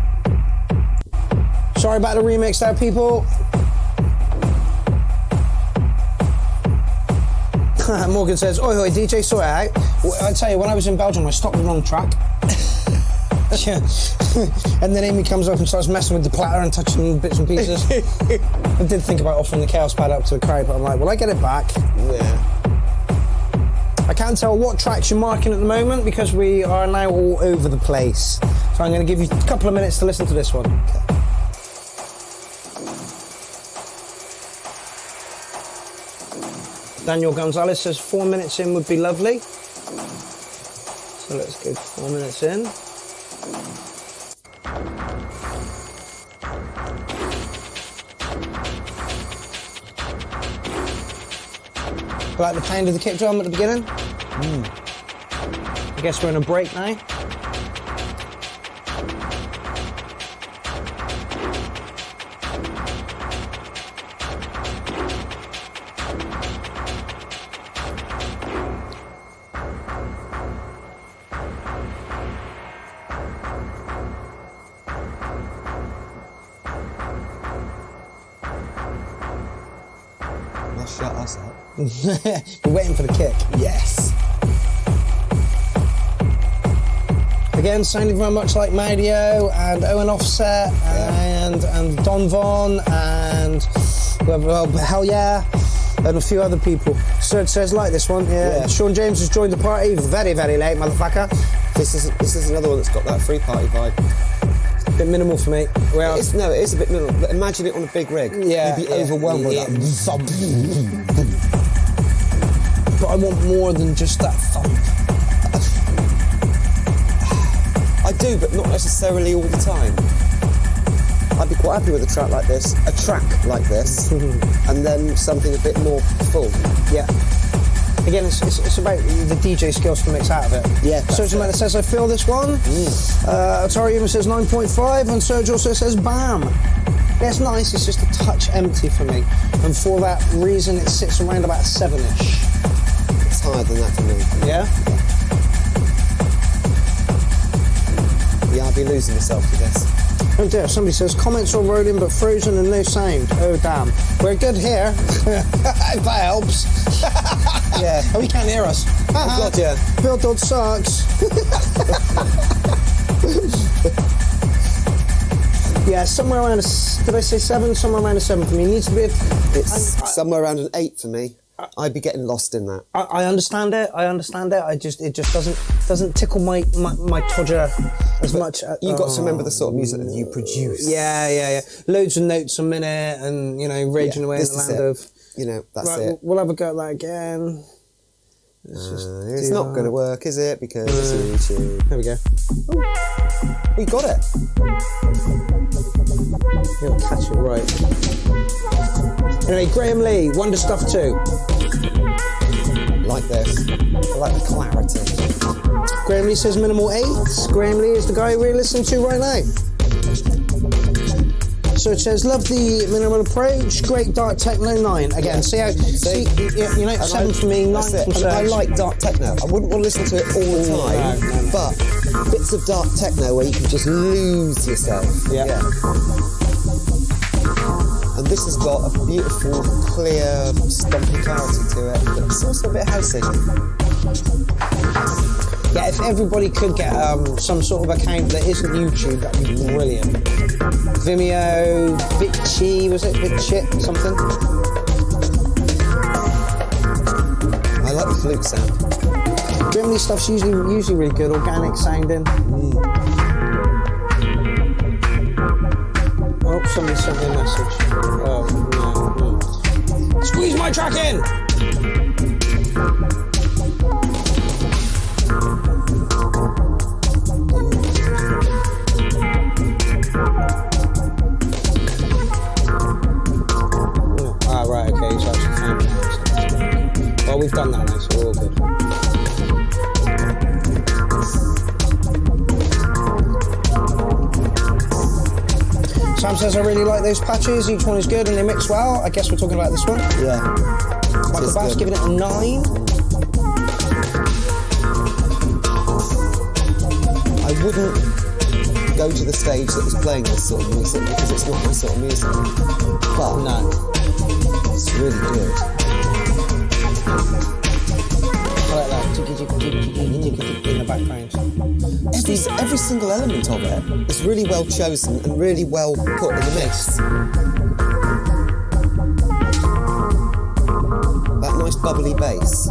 Sorry about the remix there, people. Morgan says, oi, oi, DJ, sort it out. I tell you, when I was in Belgium, I stopped the wrong track. Yeah. And then Amy comes up and starts messing with the platter and touching bits and pieces. I did think about offering the chaos pad up to the crowd, but I'm like, will I get it back? Yeah. I can't tell what tracks you're marking at the moment because we are now all over the place. So I'm going to give you a couple of minutes to listen to this one. Okay. Daniel Gonzalez says 4 minutes in would be lovely. So let's go 4 minutes in. Like the pound of the kick drum at the beginning. I guess we're in a break now. Well, shut us up. We're waiting for the kick. Yes. Again, sounding very much like Mario and Owen Offset and Don Von and well, Hell Yeah, and a few other people. Serge says like this one. Yeah. Sean James has joined the party very, very late, motherfucker. This is another one that's got that free party vibe. A bit minimal for me. Well, it is a bit minimal, but imagine it on a big rig. Yeah, You'd be overwhelmed with that. But I want more than just that thump. I do, but not necessarily all the time. I'd be quite happy with a track like this, and then something a bit more full. Yeah. Again, it's about the DJ skills to mix out of it. Yeah. Sergio Mena says, I feel this one. Atari even says 9.5, and Sergio also says, bam. Yeah, it's nice, it's just a touch empty for me. And for that reason, it sits around about 7-ish. It's higher than that for me. Yeah? Yeah, I'll be losing myself to this. Oh dear, somebody says, comments are rolling but frozen and no sound. Oh damn. We're good here. If that helps. Yeah. Oh, he can't hear us. Oh God, yeah. Bill Dodd sucks. Yeah, somewhere around did I say 7? Somewhere around a 7 for me. It needs to be It's somewhere around an 8 for me. I'd be getting lost in that. I understand it. It just doesn't tickle my todger as much. You've got to remember the sort of music that you produce. Yeah. Loads of notes a minute, and raging away in the land of. That's right, it. We'll have a go at that again. It's not going to work, is it? Because it's YouTube. There we go. We got it. You'll catch it right. Anyway, Graham Lee, Wonder Stuff 2. Like this. I like the clarity. Graham Lee says minimal 8. Graham Lee is the guy we're listening to right now. So it says, love the minimal approach, great dark techno 9. Again, see 7 for me, 9 from Serge. I like dark techno. I wouldn't want to listen to it all the time, but bits of dark techno where you can just lose yourself. Yeah. And this has got a beautiful, clear, stompy clarity to it, but it's also a bit housey. Yeah, if everybody could get some sort of account that isn't YouTube, that'd be brilliant. Vimeo, Bitchy, was it? Bitchit, something? I like the flute sound. Germany stuff's usually really good, organic sounding. Oh. somebody sent me a message. Oh, no. Squeeze my track in! Right, okay, so actually found it. Well, we've done that now, so we're all good. Sam says, I really like those patches, each one is good and they mix well. I guess we're talking about this one. Yeah. Michael Bass giving it a 9. I wouldn't go to the stage that was playing this sort of music because it's not my sort of music. But No. it's really good. I like that. In the background. Every single element of it is really well chosen and really well put in the mix. That nice bubbly bass.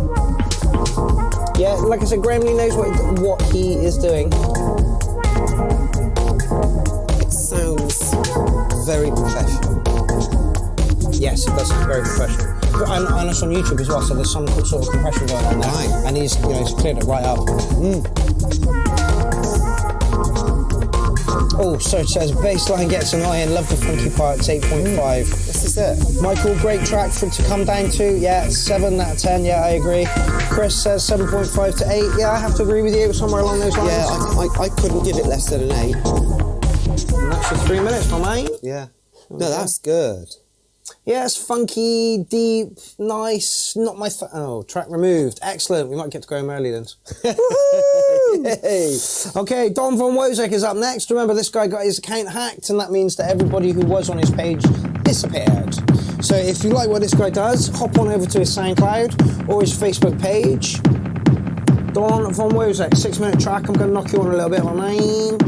Yeah, like I said, Graham Lee knows what he is doing. It sounds very professional. Yes, it does sound very professional. And it's on YouTube as well, so there's some sort of compression going on there. Right. And he's cleared it right up. Oh, Serge says, bassline gets annoying, love the funky part, it's 8.5. This is it. Michael, great track for it to come down to. Yeah, 7 out of 10, yeah, I agree. Chris says 7.5 to 8. Yeah, I have to agree with you, somewhere along those lines. Yeah, I couldn't give it less than an 8. And that's your 3 minutes, my mate. Yeah. No, that's good. Yeah, it's funky, deep, nice, not my... track removed. Excellent. We might get to go home early then. Yay. Okay, Don Von Wozek is up next. Remember, this guy got his account hacked, and that means that everybody who was on his page disappeared. So if you like what this guy does, hop on over to his SoundCloud or his Facebook page. Don Von Wozek, 6-minute track. I'm going to knock you on a little bit, my man.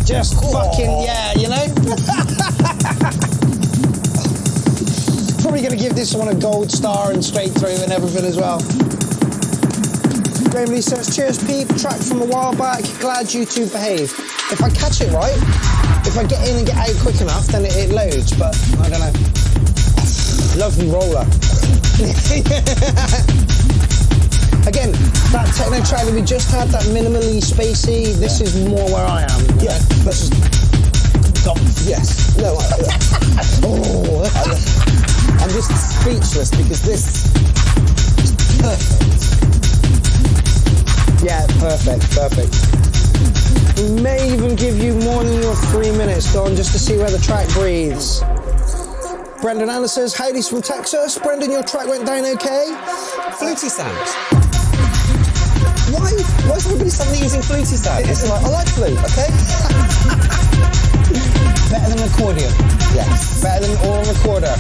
Just fucking, yeah, you know? Probably going to give this one a gold star and straight through and everything as well. Graham Lee says, cheers, peep, track from a while back, glad you two behave. If I catch it right, if I get in and get out quick enough, then it loads, but I don't know. Lovely roller. Again, that techno track that we just had, that minimally spacey, this is more where I am. Yeah, that's just... Yes. No, I'm just speechless because this is perfect. Yeah, perfect. We may even give you more than your 3 minutes, Don, just to see where the track breathes. Brendan Anna says, howdy's from Texas. Brendan, your track went down okay? Fluty sounds. Why is everybody suddenly using fluty sounds? It's like, I like flute, okay? Better than accordion. Yes. Better than all recorder.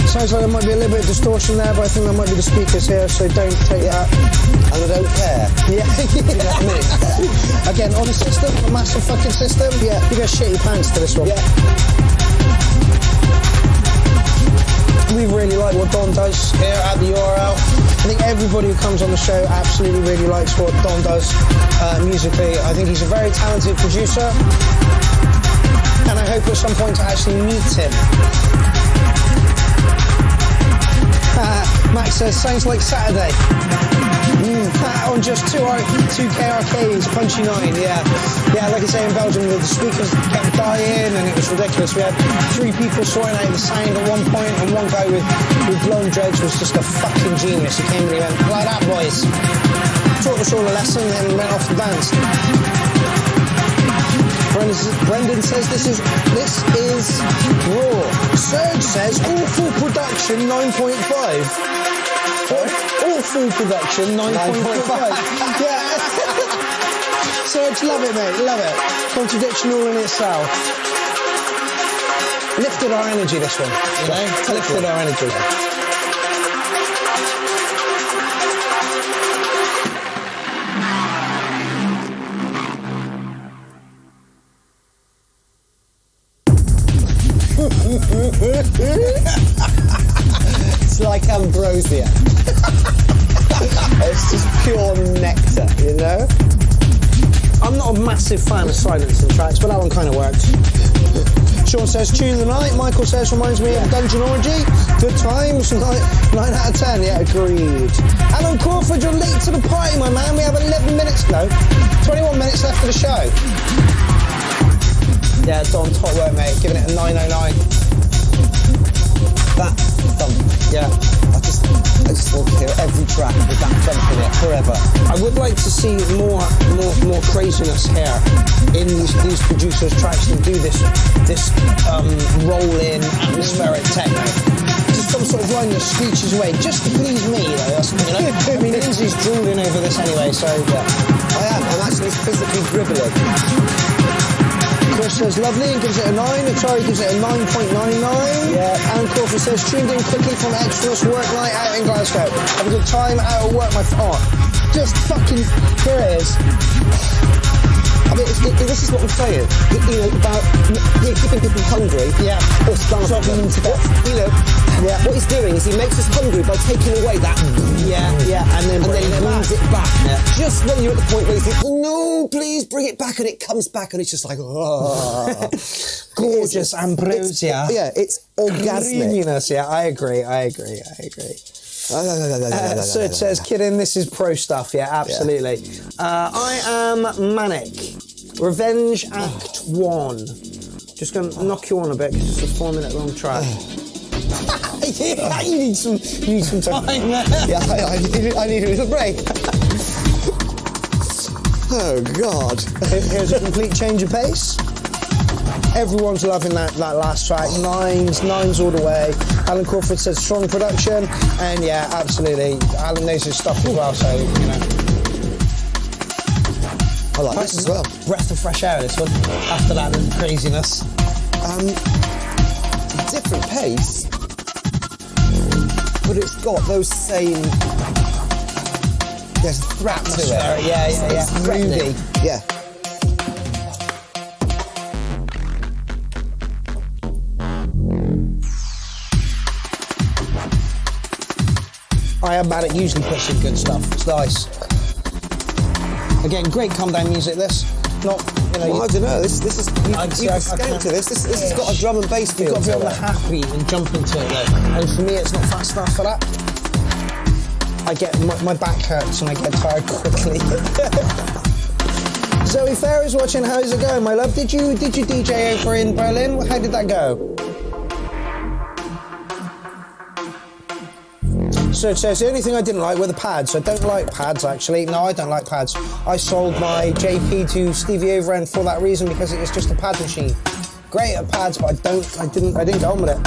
Sounds like there might be a little bit of distortion there, but I think that might be the speakers here, so don't take that. And I don't care. Yeah. You know what I mean? Again, on a system, a massive fucking system, yeah, you go shit your pants to this one. Yeah. We really like what Don does here at the URL. I think everybody who comes on the show absolutely really likes what Don does musically. I think he's a very talented producer, and I hope at some point to actually meet him. Max says, sounds like Saturday. On just 2K arcades, Punchy 9, yeah. Yeah, like I say, in Belgium, the speakers kept dying and it was ridiculous. We had 3 people sorting out the sound at one point, and one guy with blown dreads was just a fucking genius. He came and he went, like that, boys. Taught us all a lesson and then went off to dance. Brendan says this is raw. Serge says awful production 9.5. Awful production 9.5. Yeah. Serge, love it, mate, love it. Contradiction all in itself. Lifted our energy, this one, you know? Lifted our energy. It's like ambrosia. It's just pure nectar, you know? I'm not a massive fan of silencing tracks, but that one kind of worked. Sean says, tune of the night. Michael says, reminds me of Dungeon Orgy. Good times. 9 out of 10. Yeah, agreed. Alan Crawford, you're late to the party, my man. We have 11 minutes to go. 21 minutes left of the show. Yeah, Don, top work, mate. Giving it a 909. That thump. Yeah. I just want to hear every track with that thump in it forever. I would like to see more craziness here in these producers' tracks that do this roll-in atmospheric techno. Just some sort of line that screeches away, just to please me, though. That's, you know? I mean, Lindsay's drooling over this anyway, so yeah. I am. I'm actually physically dribbling. Chris says lovely and gives it a 9. Atari gives it a 9.99. Yeah. Alan Crawford says tuned in quickly from Exodus work night out in Glasgow. Have a good time out at work, my just fucking here it is. I mean, this is what I'm saying. You know, about keeping people hungry. Yeah. Or starving them to death. You know. Yeah. What he's doing is he makes us hungry by taking away that. Yeah. And then he brings it back. Yeah. Just when you're at the point where you think, oh, no, please bring it back, and it comes back, and it's just like, oh, gorgeous ambrosia. It's orgasmic. Creaminess. Yeah, I agree. So it says, kidding, this is pro stuff. Yeah, absolutely. Yeah. I am Manic. Revenge Act 1. Just going to knock you on a bit because it's a 4-minute long track. You need some time there. Yeah, I need a little break. Oh, God. Here's a complete change of pace. Everyone's loving that last track. Nines all the way. Alan Crawford says strong production, and yeah, absolutely. Alan knows his stuff as well, so you know. I like this as well. Breath of fresh air, this one. After that craziness. Different pace, but it's got those same. There's threat to it. Yeah. It's Ruby. Yeah. I am bad at usually pushing good stuff. It's nice. Again, great come down music. This, not you know. Well, I don't know. This is you can skank to this. This has got a drum and bass feel. You've got to be able to happy and jump into it though. And for me, it's not fast enough for that. I get my back hurts and I get tired quickly. Zoe Fair is watching. How's it going, my love? Did you DJ over in Berlin? How did that go? So it says, the only thing I didn't like were the pads. I don't like pads, actually. No, I don't like pads. I sold my JP to Stevie Overend for that reason, because it is just a pad machine. Great at pads, but I didn't get on with it.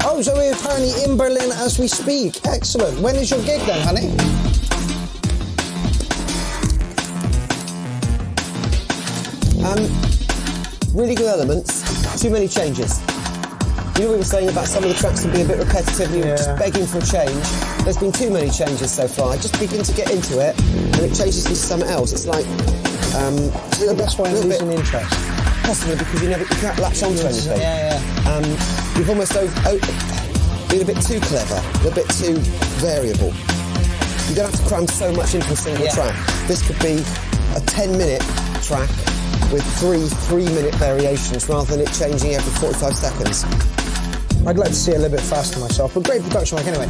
Oh, Zoe, apparently in Berlin as we speak. Excellent. When is your gig then, honey? Really good elements, too many changes. You know, we were saying about some of the tracks can be a bit repetitive and you're just begging for a change. There's been too many changes so far. I just begin to get into it and it changes into something else. It's like that's why I'm losing interest. Possibly because you can't latch onto anything. You've almost been a bit too clever, a bit too variable. You don't have to cram so much into a single track. This could be a 10-minute track with three-minute variations rather than it changing every 45 seconds. I'd like to see it a little bit faster myself, but great production work anyway.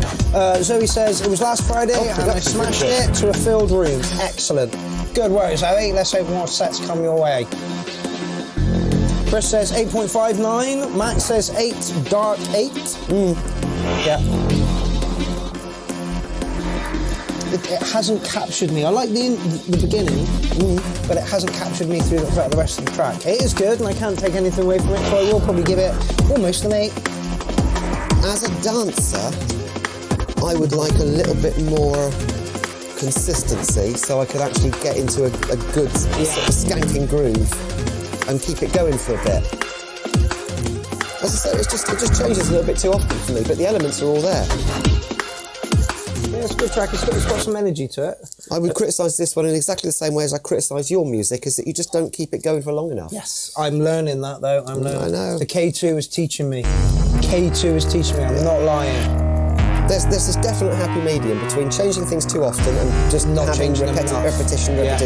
Zoe says, it was last Friday and I smashed it to a filled room. Excellent. Good work, Zoe. Let's hope more sets come your way. Chris says 8.59. Matt says 8, dark 8. Yeah. It hasn't captured me. I like the beginning, but it hasn't captured me through the rest of the track. It is good, and I can't take anything away from it, so I will probably give it almost an 8. As a dancer, I would like a little bit more consistency, so I could actually get into a good sort of skanking groove and keep it going for a bit. As I say, it just changes a little bit too often for me, but the elements are all there. Yeah, it's a good track. It's got some energy to it. I would criticise this one in exactly the same way as I criticise your music, is that you just don't keep it going for long enough. Yes, I'm learning that though. I'm learning. I know. The K2 is teaching me. K2 is teaching me. I'm not lying. There's this definite happy medium between changing things too often and just not having changing repetition. Yeah.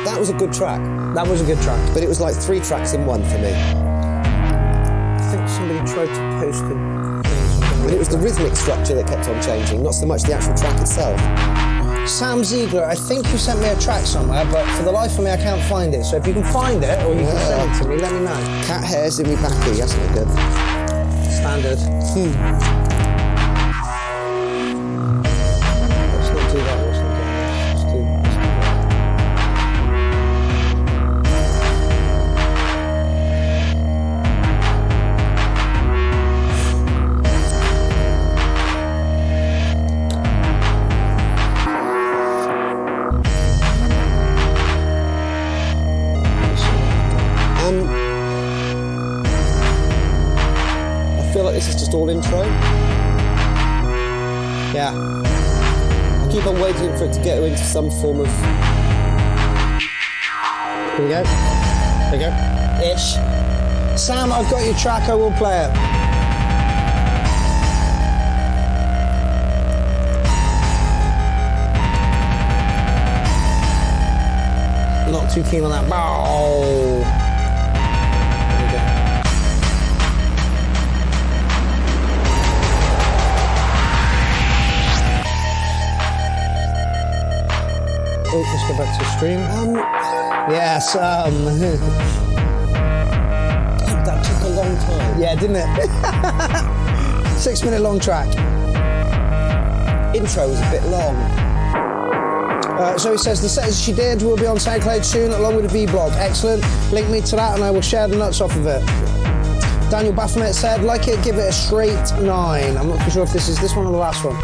That was a good track. That was a good track. But it was like 3 tracks in one for me. I think somebody tried to post it. And it was the rhythmic structure that kept on changing, not so much the actual track itself. Sam Ziegler, I think you sent me a track somewhere, but for the life of me I can't find it. So if you can find it, or you can send it to me, let me know. Cat hairs in me backy, that's not good. Standard. Let's not do that, let's not do that. Let's do that. I feel like this is just all intro. Yeah. I keep on waiting for it to get into some form of... Here we go. There we go. Ish. Sam, I've got your track, I will play it. Not too keen on that. Bow. There we go. Oh, let's go back to the stream. Yes. That took a long time. Yeah, didn't it? 6 minute long track. Intro was a bit long. So he says the set she did will be on SoundCloud soon, along with a vlog. Excellent. Link me to that, and I will share the nuts off of it. Daniel Baphomet said, like it, give it a straight 9. I'm not too sure if this is this one or the last one.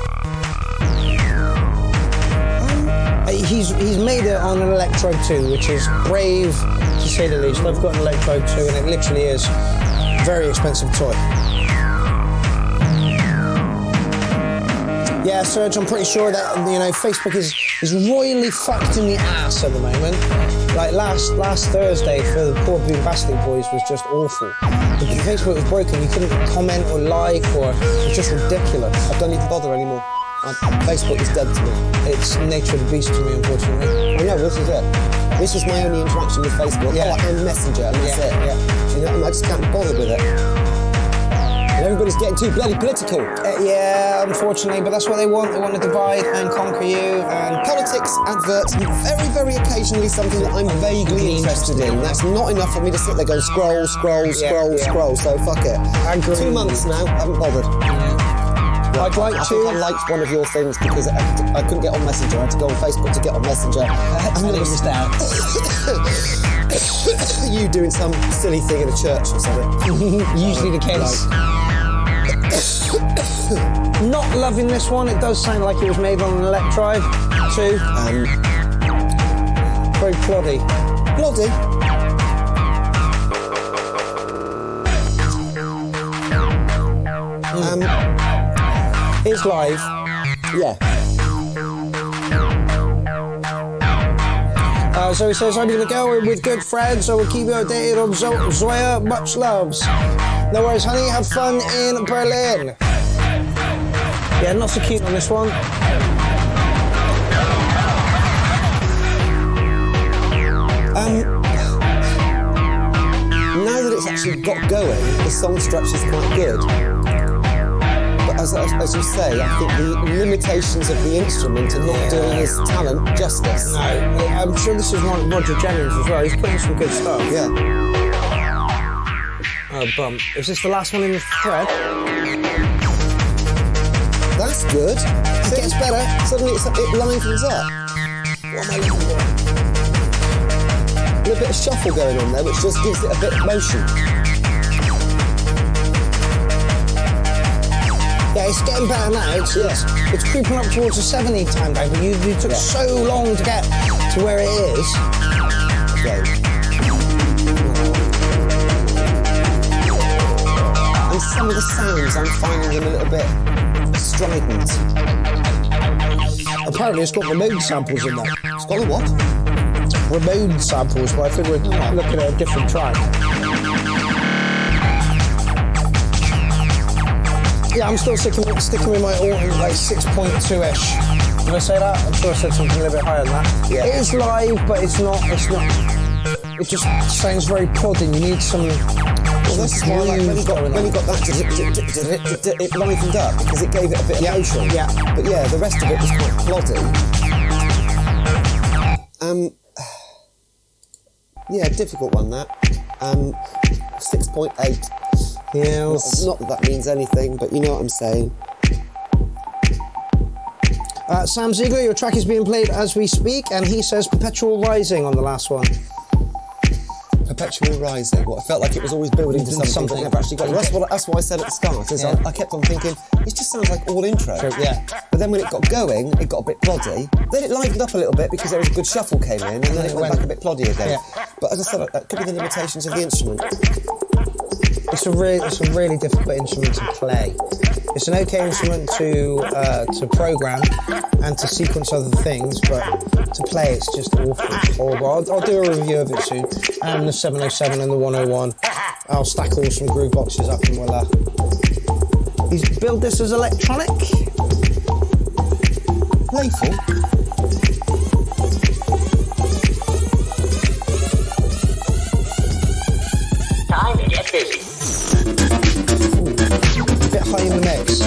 He's made it on an Electrode 2, which is brave to say the least. I've got an Electrode 2, and it literally is a very expensive toy. Yeah, Serge, I'm pretty sure that, you know, Facebook is royally fucked in the ass at the moment. Like last Thursday for the poor Boom Bastard Boys was just awful. The Facebook was broken, you couldn't comment or like, or it was just ridiculous. I don't need to bother anymore. Facebook is dead to me. It's nature of the beast to me, unfortunately. I know, this is it. This was my only interaction with Facebook. Yeah. Oh, and Messenger, and that's it. Yeah. Do you know, I just can't be bothered with it. And everybody's getting too bloody political. Yeah, unfortunately, but that's what they want. They want to divide and conquer you. And Politics, adverts, and very, very occasionally something that I'm vaguely interested in. That's not enough for me to sit there going scroll. So fuck it. Agreed. 2 months now, haven't bothered. I'd like I think I liked one of your things because I couldn't get on Messenger. I had to go on Facebook to get on Messenger. And then it was out. You doing some silly thing in a church or something. Usually the case. Not loving this one. It does sound like it was made on an Electrode 2. Very ploddy. Ploddy? It's live. Yeah. So he says, I'm going to go with good friends, so we'll keep you updated on Zoya. Much loves. No worries, honey. Have fun in Berlin. Yeah, not so keen on this one. Now that it's actually got going, the song structure's quite good. But as you say, I think the limitations of the instrument are not doing his talent justice. No, I'm sure this is Roger Jennings as well. He's putting some good stuff. Yeah. Oh, bum. Is this the last one in the thread? That's good. It gets better. Suddenly it livens up. What am I looking for? A little bit of shuffle going on there, which just gives it a bit of motion. Yeah, it's getting better now. It's creeping up towards the 70 time down, but you took so long to get to where it is. Okay. And some of the sounds, I'm finding them a little bit strident. Apparently it's got Ramone samples in there. It's got a what? Ramone samples, but I think we're looking at a different track. Yeah, I'm still sticking with my Autumn, like 6.2-ish. Did I say that? I'm sure I said something a little bit higher than that. Yeah. It is live, but it's not. It just sounds very plodding. You need some. Well, that's why like, when he got that, it livened up because it gave it a bit of motion. Yeah. But yeah, the rest of it was quite ploddy. Yeah, difficult one that. 6.8. Yeah. Not that that means anything, but you know what I'm saying. Sam Ziegler, your track is being played as we speak, and he says Perpetual Rising on the last one. Perpetual Rising. What I felt like it was always building to something that never actually got. That's what I said at the start. Is I kept on thinking it just sounds like all intro. Yeah. But then when it got going, it got a bit ploddy. Then it livened up a little bit because there was a good shuffle came in, and then it went back a bit ploddy again. Yeah. But as I said, that could be the limitations of the instrument. It's a really difficult instrument to play. It's an okay instrument to program and to sequence other things, but to play it's just awful. It's horrible. I'll do a review of it soon. And the 707 and the 101. I'll stack all some groove boxes up and we'll he's billed this as electronic. Playful. Time to get busy. A bit high in the mix.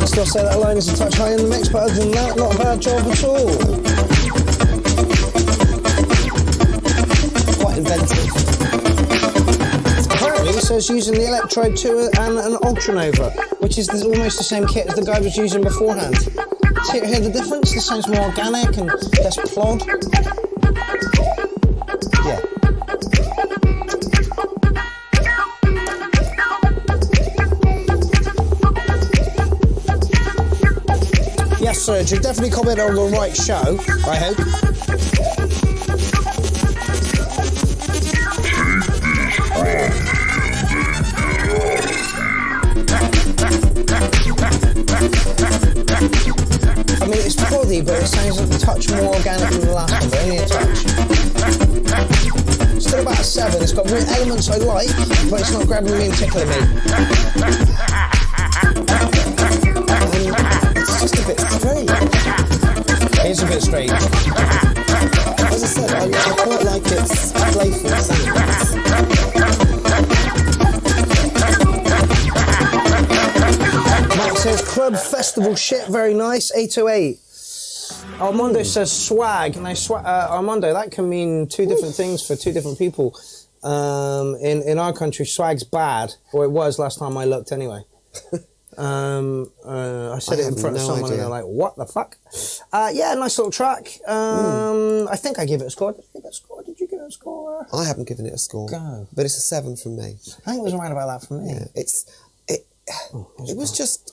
I'll still say that line is a touch high in the mix, but other than that, not a bad job at all. Quite inventive. Apparently it says using the Electrode 2 and an Ultranova, which is almost the same kit as the guy was using beforehand. Hear the difference? This sounds more organic and less plod. Yeah. Yes, Serge, you definitely commented on the right show, I hope. I mean, it's ploddy, but it sounds a touch more organic than the last one, but only a touch. Still about a 7. It's got real elements I like, but it's not grabbing me and tickling me. It's just a bit strange. It is a bit strange. As I said, I quite like its playful sounds. Mike says club festival shit, very nice. 808. Armando says swag. Now, Armando, that can mean two different things for two different people. In our country, swag's bad, or it was last time I looked anyway. I said it in front of someone and they're like, what the fuck? Yeah, nice little track. I think I give it a score. Did you give it a score? I haven't given it a score. Go. But it's a 7 from me. I think it was around about that from me. Yeah,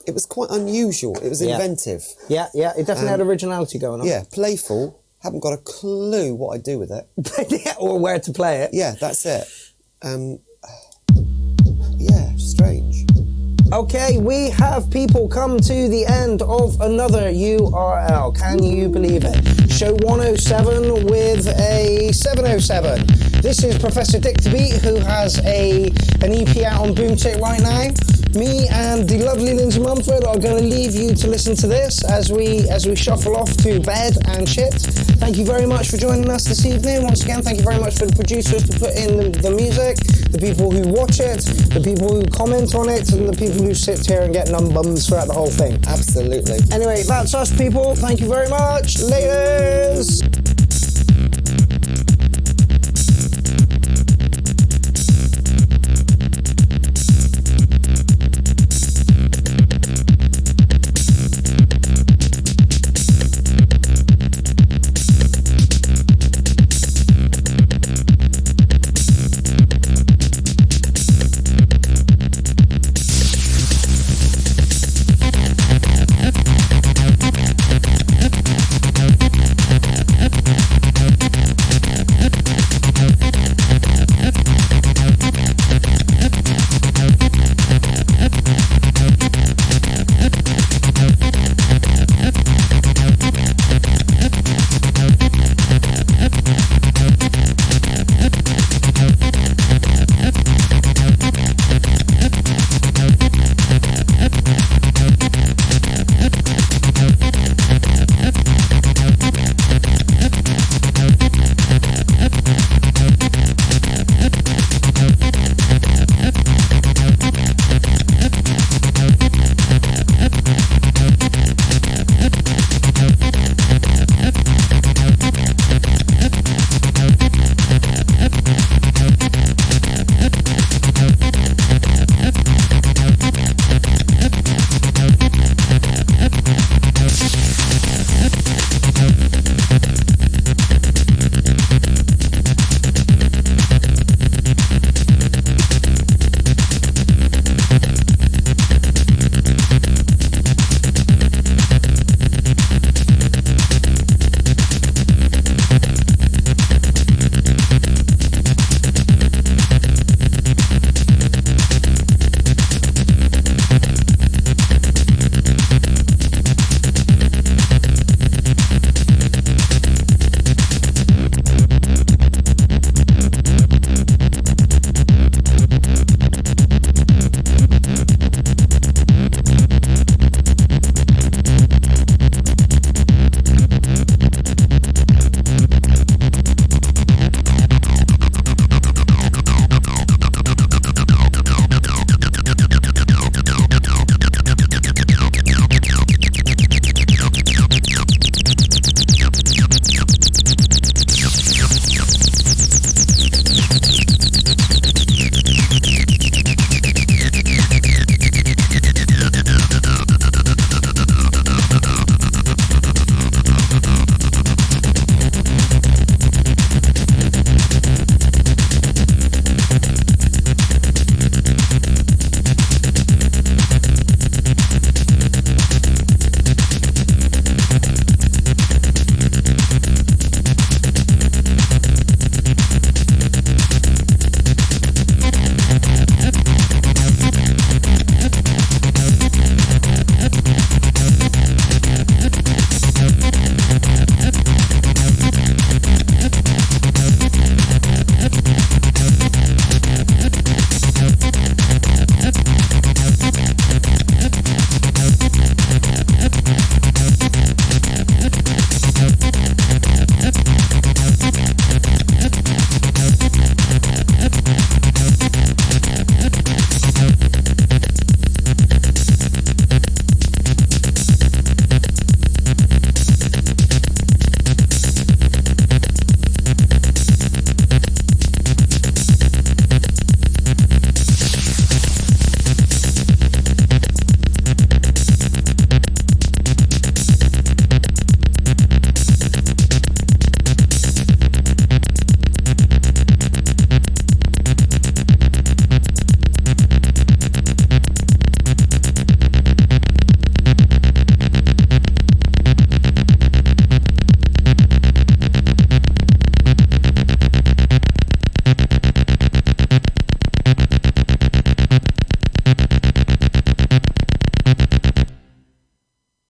it was quite unusual. It was inventive. Yeah, it definitely had originality going on. Yeah, playful. Haven't got a clue what I do with it. Yeah, or where to play it. Yeah, that's it. Yeah, strange. Okay, we have people come to the end of another URL. Can you believe it? Show 107 with a 707. This is Professor Dick the Beat, who has an EP out on Boomtick right now. Me and the lovely Lindsay Mumford are going to leave you to listen to this as we shuffle off to bed and shit. Thank you very much for joining us this evening. Once again, thank you very much for the producers to put in the music, the people who watch it, the people who comment on it, and the people who sit here and get numb bums throughout the whole thing. Absolutely. Anyway, that's us, people. Thank you very much. Laters!